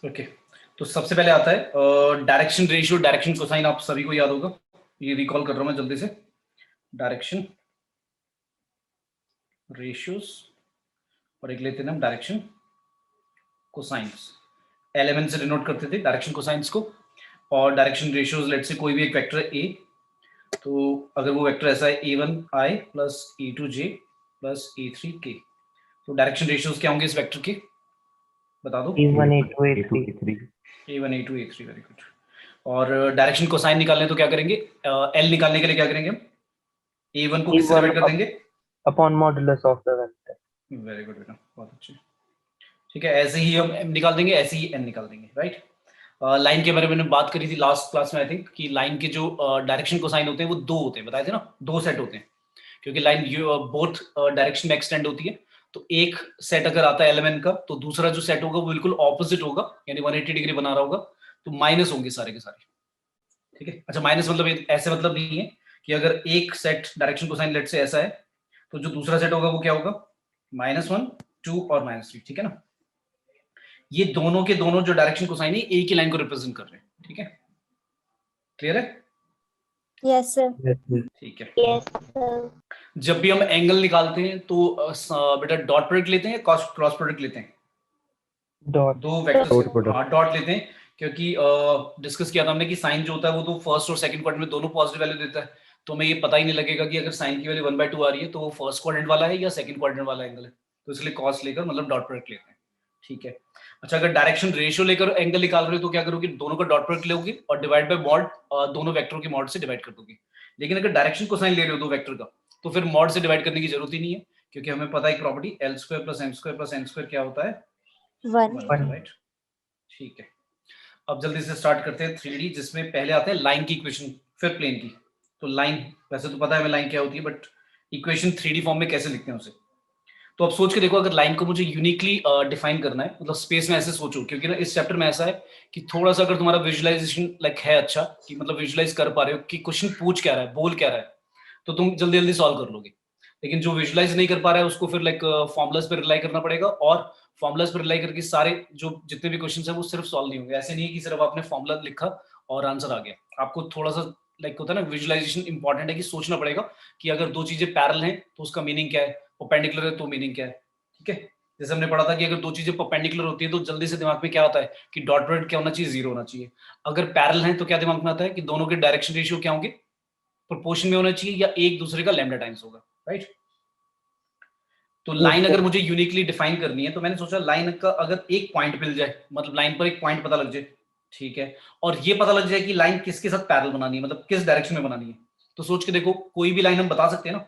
Okay, तो सबसे पहले आता है डायरेक्शन रेशियो, डायरेक्शन कोसाइन, आप सभी को याद होगा, ये रिकॉल कर रहा हूं मैं जल्दी से। डायरेक्शन रेशियोज और एक लेते हैं हम डायरेक्शन कोसाइंस। एलिमेंट से डिनोट करते थे डायरेक्शन कोसाइंस को। और डायरेक्शन रेशियोज, लेट से कोई भी एक वेक्टर है ए, तो अगर वो वेक्टर ऐसा है a1i plus a2j plus a3k, तो डायरेक्शन रेशियोज क्या होंगे इस वेक्टर के, बता दो। A1 A2 A3 a1 a2 a3, very good. और डायरेक्शन कोसाइन निकालने तो क्या करेंगे, एल निकालने के लिए क्या करेंगे हम, a1 को किससे डिवाइड कर देंगे, upon modulus of the vector. Very good बेटा, बहुत अच्छे। ठीक है, ऐसे ही हम m निकाल देंगे, ऐसे ही n निकाल देंगे, राइट। लाइन के बारे में मैंने बात करी थी लास्ट क्लास में आई थिंक, कि लाइन के जो डायरेक्शन कोसाइन होते हैं वो दो होते हैं, बताए थे ना, दो सेट होते हैं, क्योंकि लाइन बोथ डायरेक्शन में एक्सटेंड होती है। तो एक सेट अगर आता है एलिमेंट का, तो दूसरा जो सेट होगा वो बिल्कुल ऑपोजिट होगा, यानी 180 डिग्री बना रहा होगा, तो माइनस होंगे सारे के सारे। ठीक है, अच्छा माइनस मतलब ऐसे मतलब नहीं है कि अगर एक सेट डायरेक्शन कोसाइन लेट से ऐसा है, तो जो दूसरा सेट होगा वो क्या होगा, -1, 2 और -3, ठीक है ना। ये दोनों के दोनों जो डायरेक्शन कोसाइन है एक ही लाइन को रिप्रेजेंट कर रहे हैं, ठीक है, क्लियर है। Yes sir. ठीक है, यस सर। जब भी हम एंगल निकालते हैं तो बेटा डॉट प्रोडक्ट लेते हैं, क्रॉस प्रोडक्ट लेते हैं, डॉट दो वेक्टर्स, हाँ डॉट लेते हैं, क्योंकि डिस्कस किया था हमने कि साइन जो होता है वो तो फर्स्ट और सेकंड क्वाड्रेंट में दोनों पॉजिटिव वैल्यू देता है, तो हमें ये पता ही नहीं लगेगा कि अगर साइन की वैल्यू 1/2 आ रही है तो वो फर्स्ट क्वाड्रेंट वाला है या सेकंड क्वाड्रेंट वाला एंगल है, तो इसलिए कॉस लेकर मतलब डॉट प्रोडक्ट लेते हैं। ठीक है, अच्छा अगर डायरेक्शन रेशियो लेकर एंगल निकाल रहे हो तो क्या करोगे, दोनों का डॉट प्रोडक्ट लोगे और डिवाइड बाय मॉड, दोनों वेक्टरों की मॉड से डिवाइड कर दोगे। लेकिन अगर डायरेक्शन कोसाइन ले रहे हो दो वेक्टर का, तो फिर मॉड से डिवाइड करने की जरूरत ही नहीं है, क्योंकि हमें पता है एक प्रॉपर्टी l² + m² + n² क्या होता है, 1 होता है, राइट। ठीक है, अब जल्दी से स्टार्ट करते हैं 3D, जिसमें पहले आते हैं लाइन की इक्वेशन, फिर प्लेन की। तो लाइन वैसे तो पता है हमें लाइन क्या होती है, बट इक्वेशन 3D फॉर्म में कैसे लिखते हैं उसे। तो अब सोच के देखो, अगर लाइन को मुझे यूनिकली डिफाइन करना है, मतलब स्पेस में ऐसे सोचो, क्योंकि ना इस चैप्टर में ऐसा है कि थोड़ा सा अगर तुम्हारा विजुअलाइजेशन लाइक है अच्छा, कि मतलब विजुअलाइज कर पा रहे हो कि क्वेश्चन पूछ क्या रहा है, बोल क्या रहा है, तो तुम जल्दी जल्दी सॉल्व कर लोगे। लेकिन जो विजुअलाइज नहीं कर पा रहा है उसको फिर लाइक फॉर्मुलाज पर रिलाई करना पड़ेगा, और फॉर्मुलाज पर रिलाई करके सारे जो जितने भी क्वेश्चन है वो सिर्फ सॉल्व नहीं होंगे। ऐसे नहीं है कि सिर्फ आपने फॉर्मुला लिखा और आंसर आ गया, आपको थोड़ा सा लाइक होता है ना, विजुअलाइजेशन इंपॉर्टेंट है, कि सोचना पड़ेगा कि अगर दो चीजें पैरेलल हैं तो उसका मीनिंग क्या है, परपेंडिकुलर है तो मीनिंग क्या है। ठीक है, जैसे हमने पढ़ा था कि अगर दो चीजें परपेंडिकुलर होती है तो जल्दी से दिमाग में क्या आता है कि डॉट प्रोडक्ट क्या होना चाहिए, 0 होना चाहिए। अगर पैरेलल है तो क्या दिमाग में आता है कि दोनों के डायरेक्शन रेशियो क्या होंगे, प्रोपोर्शन में होना चाहिए, या एक दूसरे का लैम्डा टाइम्स होगा, राइट। तो लाइन अगर मुझे यूनिकली डिफाइन करनी है, तो मैंने सोचा लाइन का अगर एक पॉइंट मिल जाए, मतलब लाइन पर एक पॉइंट पता लग जाए, ठीक है, और ये पता लग जाए कि लाइन किसके साथ पैरेलल बनानी है, मतलब किस डायरेक्शन में बनानी है। तो सोच के देखो, कोई भी लाइन हम बता सकते हैं ना,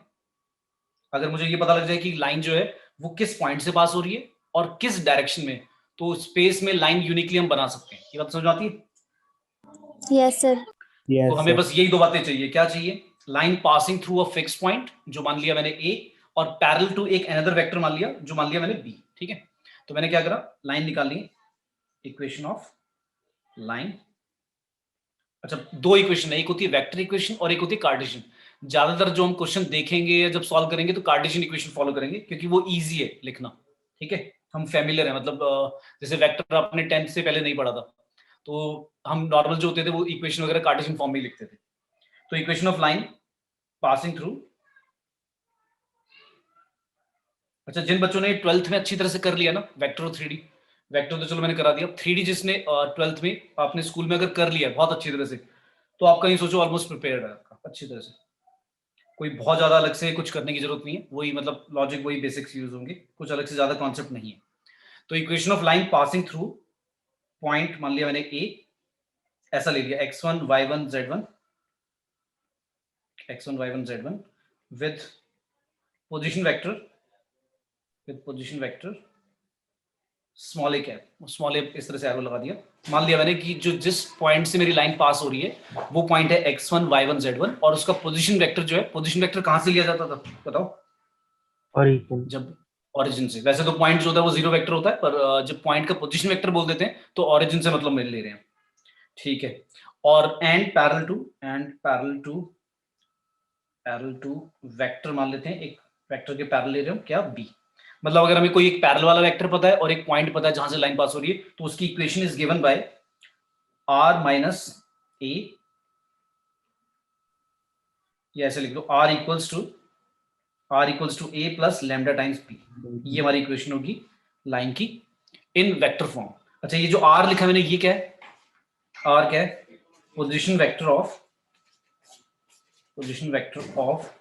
अगर मुझे ये पता लग जाए कि लाइन जो है वो किस पॉइंट से पास हो रही है और किस डायरेक्शन में, तो स्पेस में लाइन यूनिकली हम बना सकते हैं। ये बात समझ आती है। Yes sir. तो हमें बस यही दो बातें चाहिए, क्या चाहिए, line passing through a fix point, जो मान लिया मैंने ए, और पैरेलल टू एक अनदर वेक्टर मान लिया, जो मान लिया मैंने बी। ठीक है, तो मैंने क्या करा, लाइन निकाल ली, इक्वेशन ऑफ लाइन। अच्छा, दो इक्वेशन है, एक होती है वेक्टर इक्वेशन और एक होती है कार्टेशियन। ज्यादातर जो हम क्वेश्चन देखेंगे या जब सॉल्व करेंगे तो कार्टेशियन इक्वेशन फॉलो करेंगे, क्योंकि वो इजी है लिखना। ठीक है, हम फैमिलियर है, मतलब जैसे वेक्टर आपने 10th से पहले नहीं पढ़ा था, तो हम नॉर्मल जो होते थे वो इक्वेशन वगैरह कार्टेशियन फॉर्म में लिखते थे। तो equation of line passing through, अच्छा जिन बच्चों ने 12th में अच्छी तरह से कर लिया ना वेक्टर और 3D, वेक्टर तो चलो मैंने करा दिया, 3D जिसने 12th में आपने स्कूल में अगर कर लिया बहुत अच्छी तरह से, तो आपका ये सोचो ऑलमोस्ट प्रिपेयर्ड है आपका अच्छी तरह से, कोई बहुत ज्यादा अलग से कुछ करने की जरूरत नहीं है, वही मतलब लॉजिक वही बेसिक्स यूज होंगे, कुछ अलग से ज्यादा कॉन्सेप्ट नहीं है। तो equation of line passing through point, मान लिया मैंने ए, ऐसा ले लिया x1 y1 z1, x1 y1 z1 with position vector, with position vector small a cap, small a इस तरह से एरो लगा दिया। मान लिया मैंने कि जो जिस पॉइंट से मेरी लाइन पास हो रही है वो पॉइंट है x1 y1 z1, और उसका पोजीशन वेक्टर जो है, पोजीशन वेक्टर कहां से लिया जाता था बताओ, ओरिजिन। जब ओरिजिन से। वैसे तो पॉइंट जो होता है वो 0 वेक्टर होता है, पर जब पॉइंट का पोजीशन वेक्टर बोल देते हैं तो ओरिजिन से मतलब ले रहे हैं। ठीक है, और and parallel to, and parallel to vector मान लेते हैं, एक वेक्टर के पैरेलल ले रहे हो क्या, बी। मतलब अगर हमें कोई एक पैरेलल वाला वेक्टर पता है और एक पॉइंट पता है जहां से लाइन पास हो रही है, तो उसकी equation is given by r minus a, या ऐसे लिख लो r equals to a plus lambda times p। ये हमारी इक्वेशन होगी लाइन की इन वेक्टर फॉर्म। अच्छा, ये जो r लिखा है मैंने, ये क्या है? r क्या है? Position vector of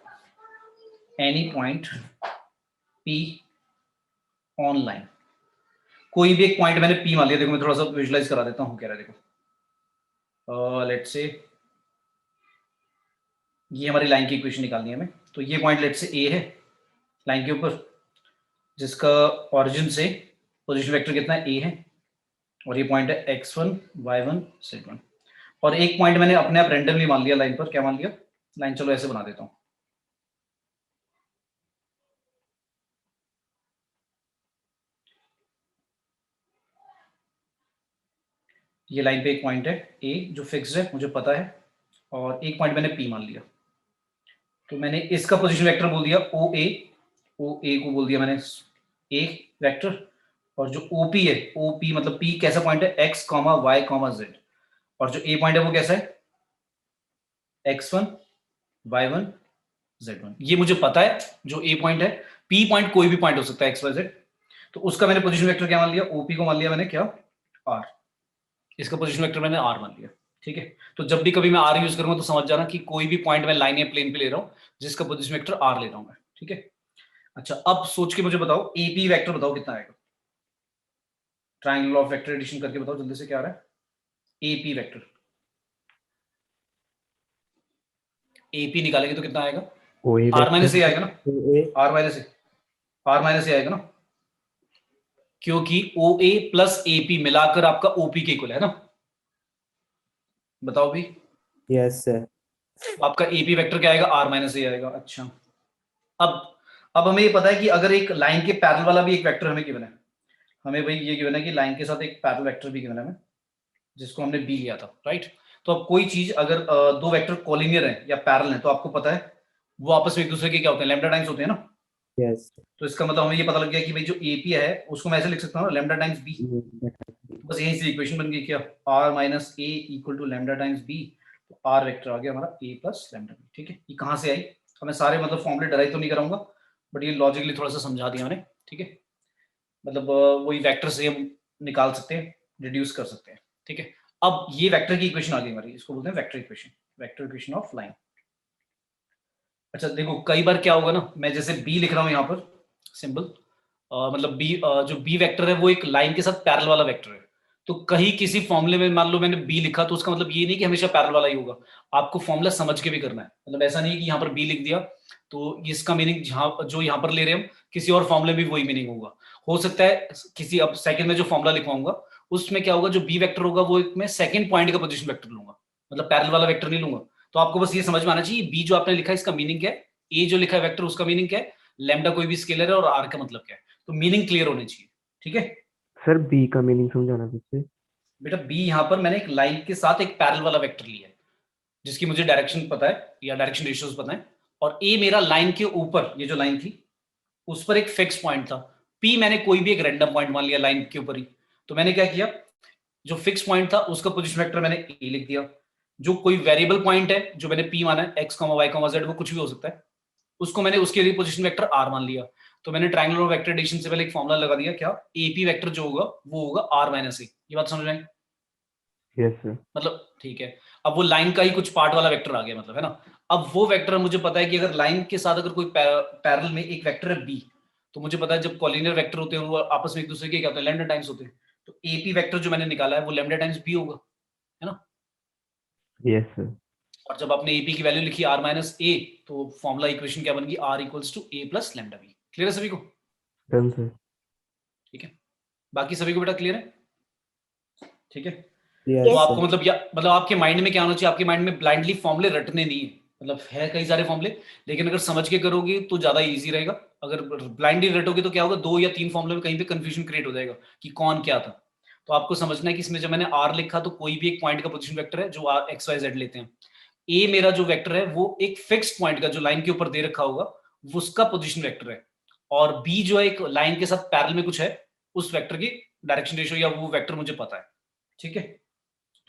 any point p on line. कोई भी एक पॉइंट मैंने p मान लिया। देखो मैं थोड़ा सा विजुलाइज करा देता हूँ, कह रहा है देखो, लेट्स से ये हमारी लाइन की इक्वेशन निकालनी है हमें। तो ये पॉइंट लेट्स से a है लाइन के ऊपर, जिसका ओरिजिन से पोजीशन वेक्टर कितना है? a है, और ये पॉइंट है x1 y1 z1। और एक पॉइंट मैंने अपने आप रैंडमली मान लिया लाइन पर। क्या मान लिया? लाइन, चलो ऐसे बना देता हूं। ये लाइन पे एक पॉइंट है a जो फिक्स्ड है, मुझे पता है, और एक पॉइंट मैंने p मान लिया। तो मैंने इसका पोजीशन वेक्टर बोल दिया OA को बोल दिया मैंने a वेक्टर, और जो OP है, OP मतलब p कैसा पॉइंट है? x, y, z। और जो a पॉइंट है वो कैसा है? x1 y1 z1। ये मुझे पता है जो a पॉइंट है। p पॉइंट कोई भी पॉइंट हो सकता है x y z। तो उसका मैंने पोजीशन वेक्टर क्या मान लिया? OP को मान लिया मैंने क्या? r। इसका पोजीशन वेक्टर मैंने r मान लिया। ठीक है, तो जब भी कभी मैं r यूज करूंगा तो समझ जाना कि कोई भी पॉइंट मैं लाइन या प्लेन पे ले रहा हूं जिसका पोजीशन वेक्टर r ले रहा हूं मैं। ठीक है, अच्छा अब सोच के मुझे बताओ AP वेक्टर बताओ कितना आएगा? ट्रायंगल ऑफ वेक्टर एडिशन करके बताओ जल्दी से क्या आ रहा है? AP वेक्टर AP निकालेंगे तो कितना आएगा? r माइनस ए आएगा ना? r माइनस ए आएगा ना, क्योंकि OA प्लस AP मिलाकर आपका OP के इक्वल है ना। बताओ भी। Yes sir. आपका AP वेक्टर क्या आएगा? r माइनस ए आएगा। अच्छा, अब हमें ये पता है कि अगर एक लाइन के पैरेलल वाला भी एक वेक्टर हमें गिवन है, हमें भाई ये गिवन है कि लाइन के साथ एक पैरेलल वेक्टर भी गिवन है हमें, जिसको हमने B लिया था, राइट। तो अब कोई चीज अगर दो वेक्टर कोलिनियर है या पैरेलल है, तो आपको पता है वो आपस में एक दूसरे के क्या होते हैं? लैम्डा टाइम्स होते हैं ना। यस। तो इसका मतलब हमें ये पता लग गया कि भाई जो AP है उसको मैं ऐसे लिख सकता हूँ लैम्डा टाइम्स B। बस यहीं से इक्वेशन बन गई क्या? r minus a equal to lambda times b। तो r वेक्टर आ गया हमारा a प्लस लैम्डा b। ठीक है, ये कहाँ से आई? हमें सारे मतलब फॉर्मूले डराइव तो नहीं कराऊंगा, बट ये लॉजिकली थोड़ा सा समझा दिया मैंने। ठीक है, मतलब वही वेक्टर से हम निकाल सकते हैं, रिड्यूस कर सकते हैं। ठीक है, अब ये वेक्टर की इक्वेशन आ गई हमारी, इसको बोलते हैं वेक्टर इक्वेशन ऑफ लाइन। अच्छा देखो, कई बार क्या होगा ना, मैं जैसे b लिख रहा हूँ यहाँ पर सिंबल, मतलब b, जो b वेक्टर है वो एक लाइन के साथ पैरेलल वाला वेक्टर है। तो कहीं किसी फॉर्मूले में मान लो मैंने b लिखा, तो उसका मतलब ये नहीं कि हमेशा पैरेलल वाला ही होगा। आपको फॉर्मूला समझ के भी करना है, मतलब ऐसा नहीं है कि यहाँ पर b लिख दिया तो इसका मीनिंग जो यहाँ पर ले रहे हैं हम किसी और फॉर्मूले में भी वही मीनिंग होगा। हो सकता है किसी, अब सेकंड में जो फॉर्मूला लिखवाऊंगा उसमें क्या होगा, जो b वेक्टर होगा वो मैं सेकंड पॉइंट का पोजीशन वेक्टर लूंगा, मतलब पैरेलल वाला वेक्टर नहीं लूंगा। तो आपको बस ये समझ में आना चाहिए b जो आपने लिखा है इसका मीनिंग क्या है, a जो लिखा है वेक्टर उसका मीनिंग क्या है, लैम्डा कोई भी स्केलर है, और r का मतलब क्या है। तो मीनिंग क्लियर होनी चाहिए। ठीक है सर बी का मीनिंग समझाना फिर से। बेटा, b यहाँ पर मैंने एक लाइन के साथ एक पैरेलल वाला वेक्टर लिया है जिसकी मुझे डायरेक्शन पता है या डायरेक्शन रेशियोज पता है, और a मेरा लाइन के ऊपर, ये जो लाइन थी उस पर एक फिक्स पॉइंट था, p मैंने कोई भी एक रैंडम पॉइंट मान लिया लाइन के ऊपर ही। तो मैंने क्या किया, जो फिक्स पॉइंट था उसका पोजीशन वेक्टर मैंने a लिख दिया। जो कोई वेरिएबल पॉइंट है जो मैंने p माना है, x, y, z, वो कुछ भी हो सकता है, उसको मैंने उसके लिए पोजीशन वेक्टर r मान लिया। तो मैंने ट्रायंगुलर वेक्टर एडिशन से पहले एक फॉर्मूला लगा दिया, क्या? AP वेक्टर जो होगा वो होगा r माइनस ए। ये बात समझ में आई? Yes sir. मतलब ठीक है, अब वो लाइन का ही कुछ पार्ट वाला वेक्टर आ गया, मतलब है ना। अब वो वेक्टर मुझे पता है कि अगर लाइन के साथ अगर कोई पैरेलल में एक वेक्टर है b, तो मुझे पता है जब कॉलिनियर वेक्टर होते हैं वो आपस में एक दूसरे के क्या होते हैं? लैम्डा टाइम्स होते हैं। तो AP वेक्टर जो मैंने निकाला है वो लैम्डा टाइम्स b होगा, है ना। Yes sir. और जब आपने AP की वैल्यू लिखी r माइनस ए, तो फॉर्मूला इक्वेशन क्या बन गई? r equals to a plus lambda b। Clear है सभी को? Done sir. ठीक है, बाकी सभी को बेटा क्लियर है? ठीक है, यस तो आपको सर। मतलब आपके माइंड में क्या होना चाहिए? आपके माइंड में ब्लाइंडली फॉर्मूले रटने नहीं है, मतलब है कई सारे फॉर्मूले, लेकिन अगर समझ के करोगे तो ज्यादा इजी रहेगा। अगर ब्लाइंडली रटोगे तो क्या होगा, 2 या 3 फॉर्मूले में कहीं पे कंफ्यूजन क्रिएट हो जाएगा कि कौन क्या था। तो आपको समझना है कि इसमें जब मैंने r लिखा तो कोई भी एक पॉइंट का पोजीशन वेक्टर है जो x y z लेते हैं। a मेरा जो वेक्टर है वो एक फिक्स्ड पॉइंट का जो लाइन के ऊपर दे रखा होगा उसका पोजीशन वेक्टर है, और b जो है एक लाइन के साथ पैरेलल में कुछ है, उस वेक्टर की डायरेक्शन रेशियो या वो वेक्टर मुझे पता है, ठीक है।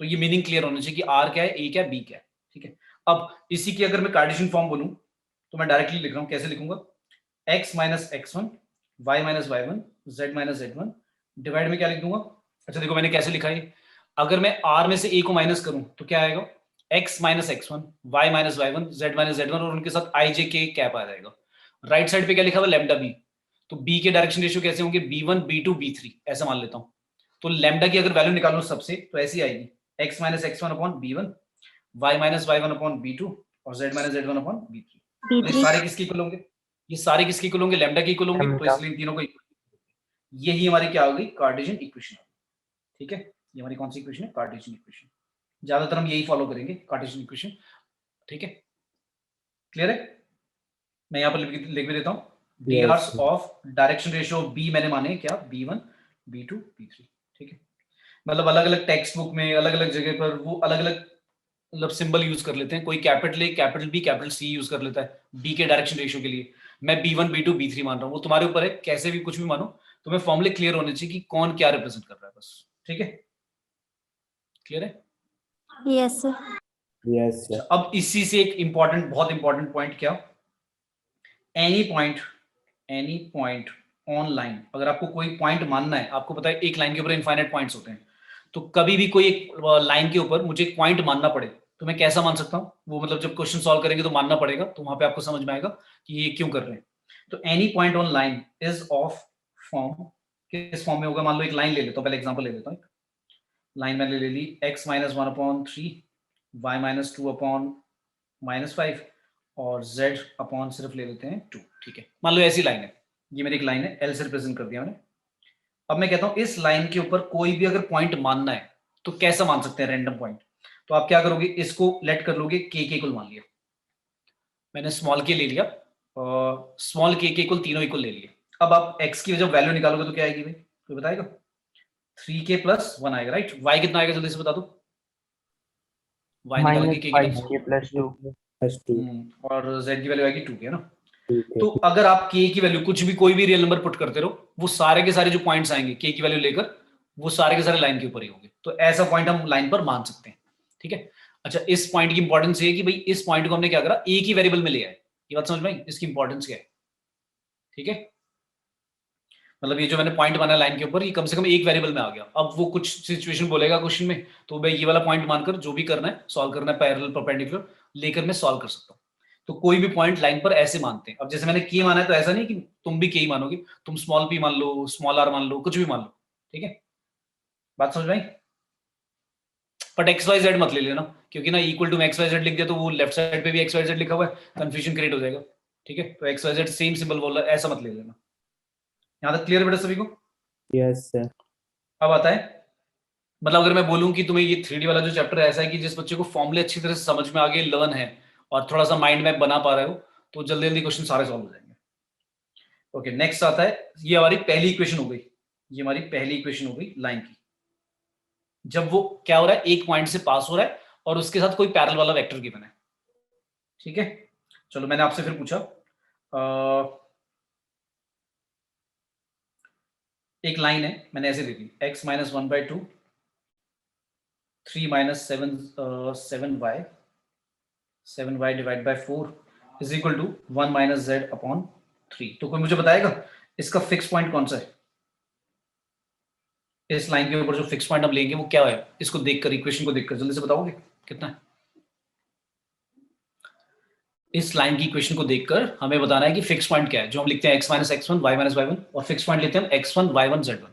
तो ये मीनिंग क्लियर होना चाहिए कि r क्या है, a क्या है, b क्या है, ठीक है। अब इसी की अगर मैं कार्टेशियन फॉर्म बोलूं तो मैं डायरेक्टली लिख रहा हूं, कैसे लिखूंगा, x minus x1 y minus y1 z minus z1 divide में क्या लिख दूंगा। अच्छा देखो मैंने कैसे लिखा है, अगर मैं r में से a को माइनस करूं तो क्या आएगा, x minus x1 y minus y1 z minus z1 और उनके साथ i j k कैप आ जाएगा। राइट साइड पे क्या लिखा हुआ, लैम्डा b, तो b के डायरेक्शन रेशियो कैसे होंगे, b1 b2 b3 ऐसा मान लेता हूं। तो लैम्डा की अगर वैल्यू निकालो सबसे तो ऐसी आएगी, x minus x1 upon b1 y minus y1 upon b2 और z minus z1 upon b3। ये सारे किसके इक्वल होंगे, ये सारे किसके इक्वल होंगे, लैम्डा के इक्वल होंगे, तो इसलिए इन तीनों को यही हमारी क्या होगी, कार्टेशियन इक्वेशन, ठीक है। ये हमारी कौन सी इक्वेशन है, कार्टेशियन इक्वेशन। ज्यादातर हम यही फॉलो करेंगे, कार्टेशियन इक्वेशन, ठीक है। क्लियर है, मैं यहाँ पर लिख भी देता हूँ, Yes, dr of direction ratio b मैंने माने क्या, b1 b2 b3, ठीक है। मतलब अलग अलग टेक्स्ट बुक में अलग अलग जगह पर वो अलग अलग मतलब सिंबल यूज कर लेते हैं, कोई capital A capital B capital C use कर लेता है बी के डायरेक्शन रेशियो के लिए। मैं b1 b2 b3 मान रहा हूँ, वो तुम्हारे ऊपर है, कैसे भी कुछ भी मानो, तुम्हें फॉर्मूले क्लियर होने चाहिए कि कौन क्या रिप्रेजेंट कर रहा है, बस, ठीक है। क्लियर है, Yes, sir. yes, sir. अब इसी से एक इंपॉर्टेंट, बहुत इंपॉर्टेंट पॉइंट, क्या, एनी पॉइंट ऑन लाइन, अगर आपको कोई पॉइंट मानना है, आपको पता है एक लाइन के ऊपर इनफाइनाइट पॉइंट्स होते हैं, तो कभी भी कोई एक लाइन के ऊपर मुझे एक पॉइंट मानना पड़े तो मैं कैसा मान सकता हूं, वो मतलब जब क्वेश्चन सॉल्व करेंगे तो मानना पड़ेगा, तो वहां पे आपको समझ में आएगा कि ये क्यों कर रहे हैं। तो any point on line is of form, किस फॉर्म में होगा, मान लो एक लाइन ले लेता हूं, पहले एग्जांपल ले लेता हूं, लाइन मैंने ले ली x माइनस 1/3 y माइनस 2/-5 और z अपॉन सिर्फ ले लेते हैं 2, ठीक है। मान लो ऐसी लाइन है, ये मेरी एक लाइन है, L से रिप्रेजेंट कर दिया मैंने। अब मैं कहता हूं इस लाइन के ऊपर कोई भी अगर पॉइंट मानना है तो कैसा मान सकते हैं, रैंडम पॉइंट। तो आप क्या करोगे, इसको लेट कर लोगे k के इक्वल मान लिया, मैंने स्मॉल k ले लिया और स्मॉल k के इक्वल तीनों इक्वल ले लिए। अब आप x की जब वैल्यू निकालोगे तो क्या आएगी भाई, कोई बताएगा, 3k + 1 आएगा, राइट। y कितना आएगा जल्दी से बता दो, y निकाल के k की -5k Plus 2. और z की वैल्यू आएगी 2k, है ना। Okay. तो अगर आप k की वैल्यू कुछ भी कोई भी रियल नंबर पुट करते रहो, वो सारे के सारे जो पॉइंट्स आएंगे k की वैल्यू लेकर, वो सारे के सारे लाइन के ऊपर ही होंगे। तो ऐसा पॉइंट हम लाइन पर मान सकते हैं, ठीक है। अच्छा, इस पॉइंट की इंपॉर्टेंस ये है कि भाई इस पॉइंट को हमने क्या करा, एक ही वेरिएबल में लिया है, ये बात समझ में आई, इसकी इंपॉर्टेंस क्या है, ठीक है। मतलब ये जो मैंने पॉइंट माना लाइन के ऊपर, ये कम से कम एक वेरिएबल में आ गया। अब वो कुछ सिचुएशन बोलेगा क्वेश्चन में, तो मैं ये वाला पॉइंट मानकर जो भी करना है, सॉल्व करना है, पैरेलल परपेंडिकुलर लेकर मैं सॉल्व कर सकता हूँ। तो कोई भी पॉइंट लाइन पर ऐसे मानते हैं। अब जैसे मैंने के माना है तो ऐसा नहीं कि तुम भी के ही मानोगे, तुम स्मॉल पी मान लो, स्मॉल आर मान लो, कुछ भी मान लो, ठीक है। बात समझ में आई, बट एक्स वाई जेड मत ले लेना, क्योंकि ना equal to x y z लिख दिया तो वो लेफ्ट साइड पे भी एक्स वाई जेड लिखा हुआ है, कंफ्यूजन क्रिएट हो जाएगा, ठीक है। तो x y z same symbol बोल रहा है, ऐसा मत ले लेना। यहां तक क्लियर बेटा सभी को? Yes, sir. अब आता है, मतलब अगर मैं बोलूं कि तुम्हें ये 3D वाला जो चैप्टर ऐसा है कि जिस बच्चे को फॉर्मूले अच्छी तरह से समझ में आ गए, लर्न है और थोड़ा सा माइंड मैप बना पा रहे हो, तो जल्दी जल्दी क्वेश्चन सारे सॉल्व हो जाएंगे। ओके, नेक्स्ट आता है, ये हमारी पहली इक्वेशन हो गई, ये हमारी पहली इक्वेशन हो गई लाइन की। जब वो क्या हो रहा है, एक पॉइंट से पास हो रहा है और उसके साथ कोई पैरेलल वाला वेक्टर गिवन है, ठीक है। चलो मैंने आपसे फिर पूछा, एक लाइन है, मैंने ऐसे दे दी, x minus 1/2 3 minus 7y divide by 4 is equal to 1 minus z upon 3। तो कोई मुझे बताएगा इसका फिक्स पॉइंट कौन सा है, इस लाइन के ऊपर जो फिक्स पॉइंट हम लेंगे वो क्या है, इसको देखकर, इक्वेशन को देखकर जल्दी से बताओगे कितना है। इस लाइन की इक्वेशन को देखकर हमें बताना है कि फिक्स पॉइंट क्या है, जो हम लिखते हैं x minus x1 y minus y1 और फिक्स पॉइंट लेते हैं हम x1 y1 z1।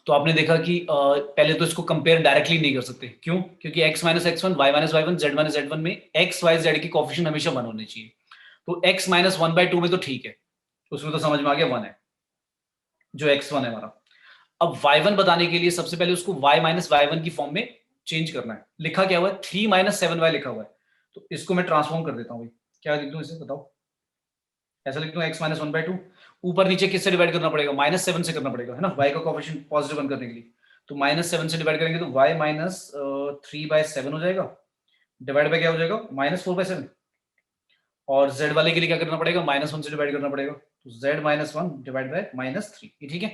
तो आपने देखा कि पहले तो इसको कंपेयर डायरेक्टली नहीं कर सकते, क्यों, क्योंकि x minus x1 y minus y1 z minus z1 में x y z की कोएफिशिएंट हमेशा 1 होने चाहिए। तो x माइनस 1/2 में तो ठीक है, उसमें तो समझ में आ गया 1 है, जो x1 है हमारा। अब y1 बताने के लिए सबसे पहले उसको y माइनस y1 की फॉर्म में चेंज करना है। लिखा क्या हुआ है, 3 माइनस 7y लिखा हुआ है, तो इसको मैं ट्रांसफॉर्म कर देता हूँ भाई। क्या लिख दूं इसे, बताओ, ऐसा लिख दूं x माइनस 1/2, ऊपर नीचे किससे डिवाइड करना पड़ेगा, -7 से करना पड़ेगा, है ना, y का कोएफिशिएंट पॉजिटिव 1 करने के लिए। तो -7 से डिवाइड करेंगे तो y माइनस 3/7 हो जाएगा, डिवाइड बाय क्या हो जाएगा, -4/7। और z वाले के लिए क्या करना पड़ेगा, -1 से डिवाइड करना पड़ेगा, तो z -1 डिवाइड बाय -3, ये ठीक है।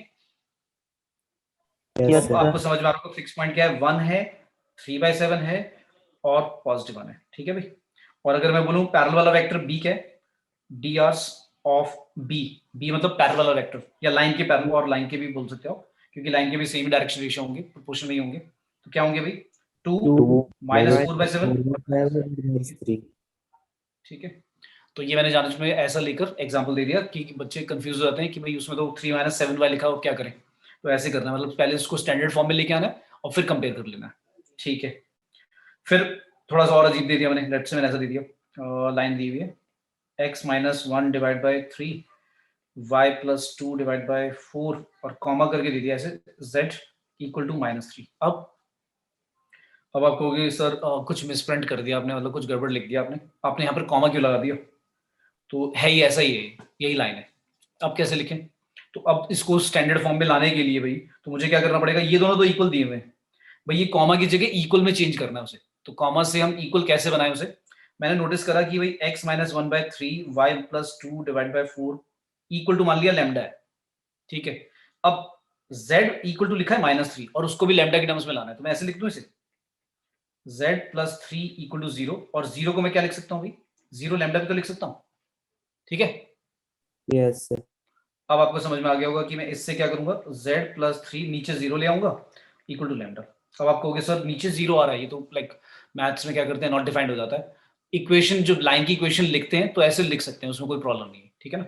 Yes, अब sir. आपको समझ में आ रहा होगा फिक्स पॉइंट क्या है, 1 है, 3/7 है और +1 है, ठीक है भाई। और अगर मैं बोलूं पैरेलल वाला वेक्टर b क्या है, drs ऑफ b मतलब पैरेलल वाला वेक्टर या लाइन के पैरेलल, और लाइन के भी बोल सकते हो क्योंकि लाइन के भी सेम डायरेक्शन रेशियो होंगे, प्रोपोर्शन में ही होंगे, तो क्या होंगे भाई 2 -4/7, -3. ठीक है। तो ये मैंने जानने में ऐसा लेकर एग्जांपल दे दिया कि बच्चे कंफ्यूज हो जाते हैं कि भाई उसमें तो 3 - 7y लिखा हो, क्या करें। तो ऐसे करना है, मतलब पहले उसको स्टैंडर्ड फॉर्म में लेके आना है और फिर कंपेयर कर लेना है, ठीक है। फिर थोड़ा सा और अजीब दे दिया मैंने, लेट्स से मैंने ऐसा दे दिया, लाइन दी हुई है x -1 divide by 3 y +2 divide by 4 और कॉमा करके दे दिया ऐसे z इक्वल टू -3। अब आप कहोगे सर कुछ मिसप्रिंट कर दिया आपने, मतलब कुछ गड़बड़ लिख दिया आपने यहाँ पर कॉमा क्यों लगा दिया, तो है ही ऐसा ही है, यही लाइन है। अब कैसे लिखें, तो अब इसको स्टैंडर्ड फॉर्म में लाने के लिए भाई तो मुझे क्या करना पड़ेगा, ये दोनों तो इक्वल दिए हुए हैं भाई, ये कॉमा की जगह इक्वल में चेंज करना है उसे। तो कॉमा से हम इक्वल कैसे बनाए उसे, मैंने नोटिस करा कि भाई x -1/3 y +2 divide by 4 equal to मान लिया लैम्डा है, ठीक है। अब z इक्वल टू लिखा है -3 और उसको भी लैम्डा के टर्म्स में लाना है, तो मैं ऐसे लिख दूं इसे z +3 इक्वल टू 0, और 0 को मैं क्या लिख सकता हूँ भाई, 0 लैम्डा भी तो लिख सकता हूँ, ठीक है। Yes, sir. अब आपको समझ में आ गया होगा कि मैं इससे क्या करूंगा, z +3 नीचे 0 ले आऊंगा इक्वल टू लैम्डा। अब आप कहोगे सर नीचे 0 आ रहा है, ये तो लाइक मैथ्स में क्या करते हैं, नॉट डिफाइंड हो जाता है। इक्वेशन जो लाइन की इक्वेशन लिखते हैं तो ऐसे लिख सकते हैं, उसमें कोई प्रॉब्लम नहीं है, ठीक है ना,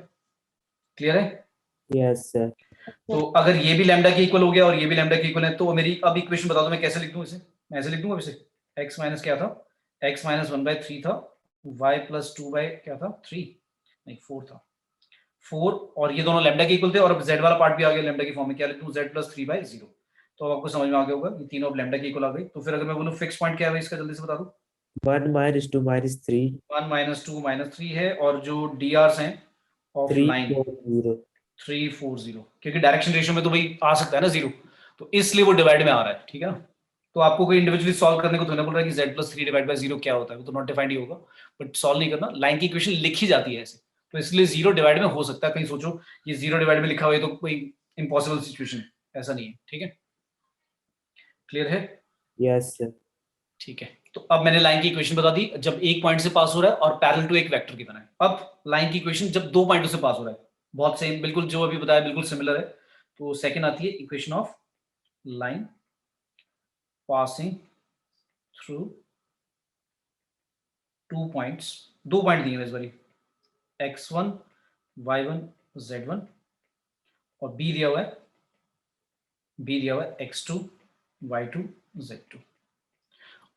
क्लियर है। Yes, sir. तो अगर ये भी लैम्डा के इक्वल हो गया और ये भी लैम्डा के इक्वल है, तो मेरी अब इक्वेशन बता दो मैं कैसे लिख दूं इसे, मैं ऐसे लिख दूंगा इसे x माइनस क्या था, x -1/3 था, y +2 क्या था 3 नहीं 4 था, 4 और ये दोनों लैम्डा के इक्वल थे, और अब z वाला पार्ट भी आ गया लैम्डा की फॉर्म में, क्या लिख दूं z +3/0। तो अब आपको समझ में आ गया होगा ये तीनों अब लैम्डा के इक्वल आ गई। तो फिर अगर मैं बोलूं फिक्स पॉइंट क्या है इसका, जल्दी से बता दो। 1 -2 -3. 1 -2 -3 है, और जो drs हैं ऑफ 3 लाइन 4 0. 3 4 0, क्योंकि डायरेक्शन रेशियो में तो भाई आ सकता है ना 0, तो इसलिए वो डिवाइड में आ रहा है, ठीक है ना। तो आपको कोई इंडिविजुअली सॉल्व करने को तो नहीं बोल रहा है कि z +3 डिवाइड बाय 0 क्या होता है, वो तो नॉट डिफाइंड ही होगा, बट सॉल्व नहीं करना, लाइन की इक्वेशन लिखी जाती है ऐसे, तो इसलिए 0 डिवाइड में हो सकता है। कहीं सोचो ये 0 डिवाइड में लिखा हुआ है तो कोई इम्पॉसिबल सिचुएशन है, ऐसा नहीं है, ठीक है, क्लियर है। Yes, sir. ठीक है, तो अब मैंने लाइन की इक्वेशन बता दी, जब एक पॉइंट से पास हो रहा है और पैरेलल टू एक वेक्टर की तरह है। अब लाइन की इक्वेशन जब दो पॉइंटों से पास हो रहा है, बहुत सेम, बिल्कुल जो अभी बताया बिल्कुल सिमिलर है। तो सेकंड आती है equation of line passing through two points, दो पॉइंट दिए हैं इस बारी, x1 y1 z1, और b दिया हुआ है x2 y2 z2,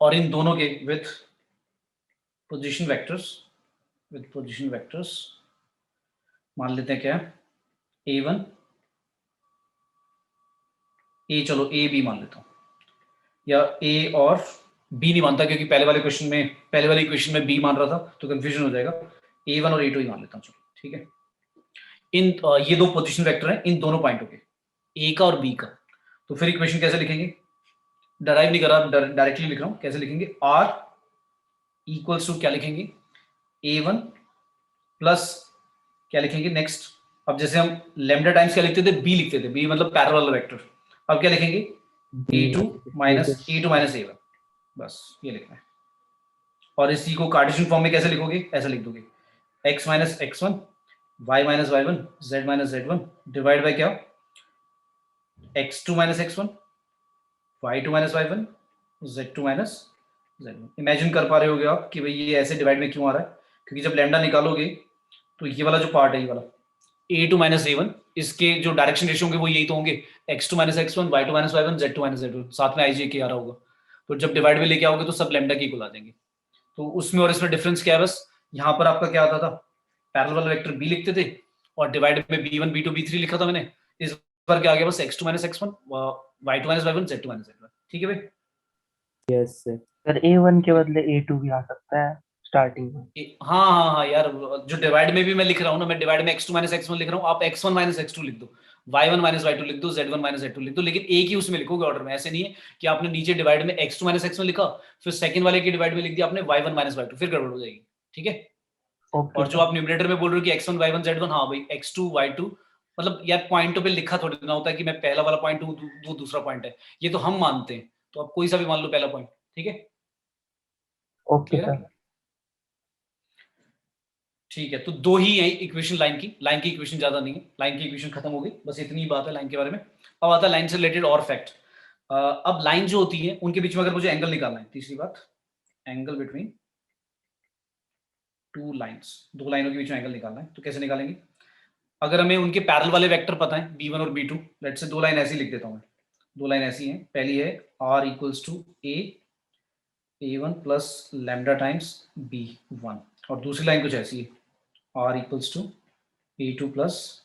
और इन दोनों के विथ पोजीशन वेक्टर्स मान लेते हैं क्या है, a1 a, चलो a b मान लेता हूं, या a और b नहीं मानता क्योंकि पहले वाले इक्वेशन में b मान रहा था तो कंफ्यूजन हो जाएगा, a1 और a2 ही मान लेता हूं, चलो ठीक है। इन ये दो पोजीशन वेक्टर हैं इन दोनों पॉइंटों के, a का और b का। तो फिर इक्वेशन कैसे लिखेंगे, डराइव नहीं कर रहा, डायरेक्टली लिख रहा हूं, कैसे लिखेंगे, r इक्वल्स टू क्या लिखेंगे, a1 प्लस क्या लिखेंगे नेक्स्ट, अब जैसे हम लैम्डा टाइम्स क्या लिखते थे, b लिखते थे, b मतलब पैरेलल वाला वेक्टर, अब क्या लिखेंगे a2 माइनस a1, बस ये लिखना है। और इसी को कार्टेशियन फॉर्म में कैसे लिखोगे, ऐसा लिख दोगे x minus x1 y minus y1 z minus z1 divide by क्या, x2 minus x1 y2 minus y1 z2 minus z1। Imagine कर पा रहे होगे आप कि भाई ये ऐसे डिवाइड में क्यों आ रहा है, क्योंकि जब लैम्डा निकालोगे तो ये वाला जो पार्ट है, ये वाला a2 माइनस a1, इसके जो डायरेक्शन रेशियो होंगे वो यही तो होंगे, x2 minus x1 y2 minus y1 z2 minus z2, साथ में ijk आ रहा होगा, तो जब डिवाइड में लेके आओगे तो सब लैम्डा के इक्वल आ जाएंगे। तो उसमें और इसमें डिफरेंस क्या है, बस यहाँ पर आपका क्या आता था, पैरेलल वाला वेक्टर b लिखते थे और डिवाइड में b1 b2 b3 लिखा था मैंने, इस बार क्या आ गया बस x2 minus x1 y2 minus y1 z2 minus z1, ठीक है भाई। Yes, sir. सर A1 के बदले A2 भी आ सकता है स्टार्टिंग में। हाँ यार, जो डिवाइड में भी मैं लिख रहा हूँ ना, मैं डिवाइड में x2 माइनस x1 लिख रहा हूँ, आप x1 माइनस x2 लिख दो, y1 माइनस y2 लिख दो, z1 माइनस z2 लिख दो, लेकिन एक ही उसमें लिखोगे ऑर्डर में, ऐसे नहीं है कि आपने नीचे डिवाइड में x2 माइनस x1 लिखा फिर सेकंड वाले के डिवाइड में लिख दिया आपने y1 माइनस y2, फिर गड़बड़ हो जाएगी, ठीक है। ओके और जो आप न्यूमरेटर में बोल रहे हो कि x1 y1 z1, हाँ भाई x2 y2, मतलब यार पॉइंटों पे लिखा थोड़ी ना होता है कि मैं पहला वाला पॉइंट हूँ, वो दूसरा पॉइंट है, ये तो हम मानते हैं, तो आप कोई सा भी मान लो पहला पॉइंट, ठीक है, ओके क्लियर है? सर। ठीक है, तो दो ही है इक्वेशन लाइन की इक्वेशन ज्यादा नहीं है, लाइन की इक्वेशन खत्म हो गई, बस इतनी ही बात है लाइन के बारे में। अब आता है लाइन से रिलेटेड और फैक्ट। अब लाइन जो होती है उनके बीच में अगर मुझे एंगल निकालना है, तीसरी बात, एंगल बिटवीन टू लाइंस, दो लाइनों के बीच में एंगल निकालना है, तो कैसे निकालेंगे? अगर हमें उनके पैरेलल वाले वेक्टर पता है b1 और b2, लेट से दो लाइन ऐसी लिख देता हूं मैं, दो लाइन ऐसी हैं, पहली है r equals to a1 plus lambda times b1, और दूसरी लाइन कुछ ऐसी है r equals to a2 plus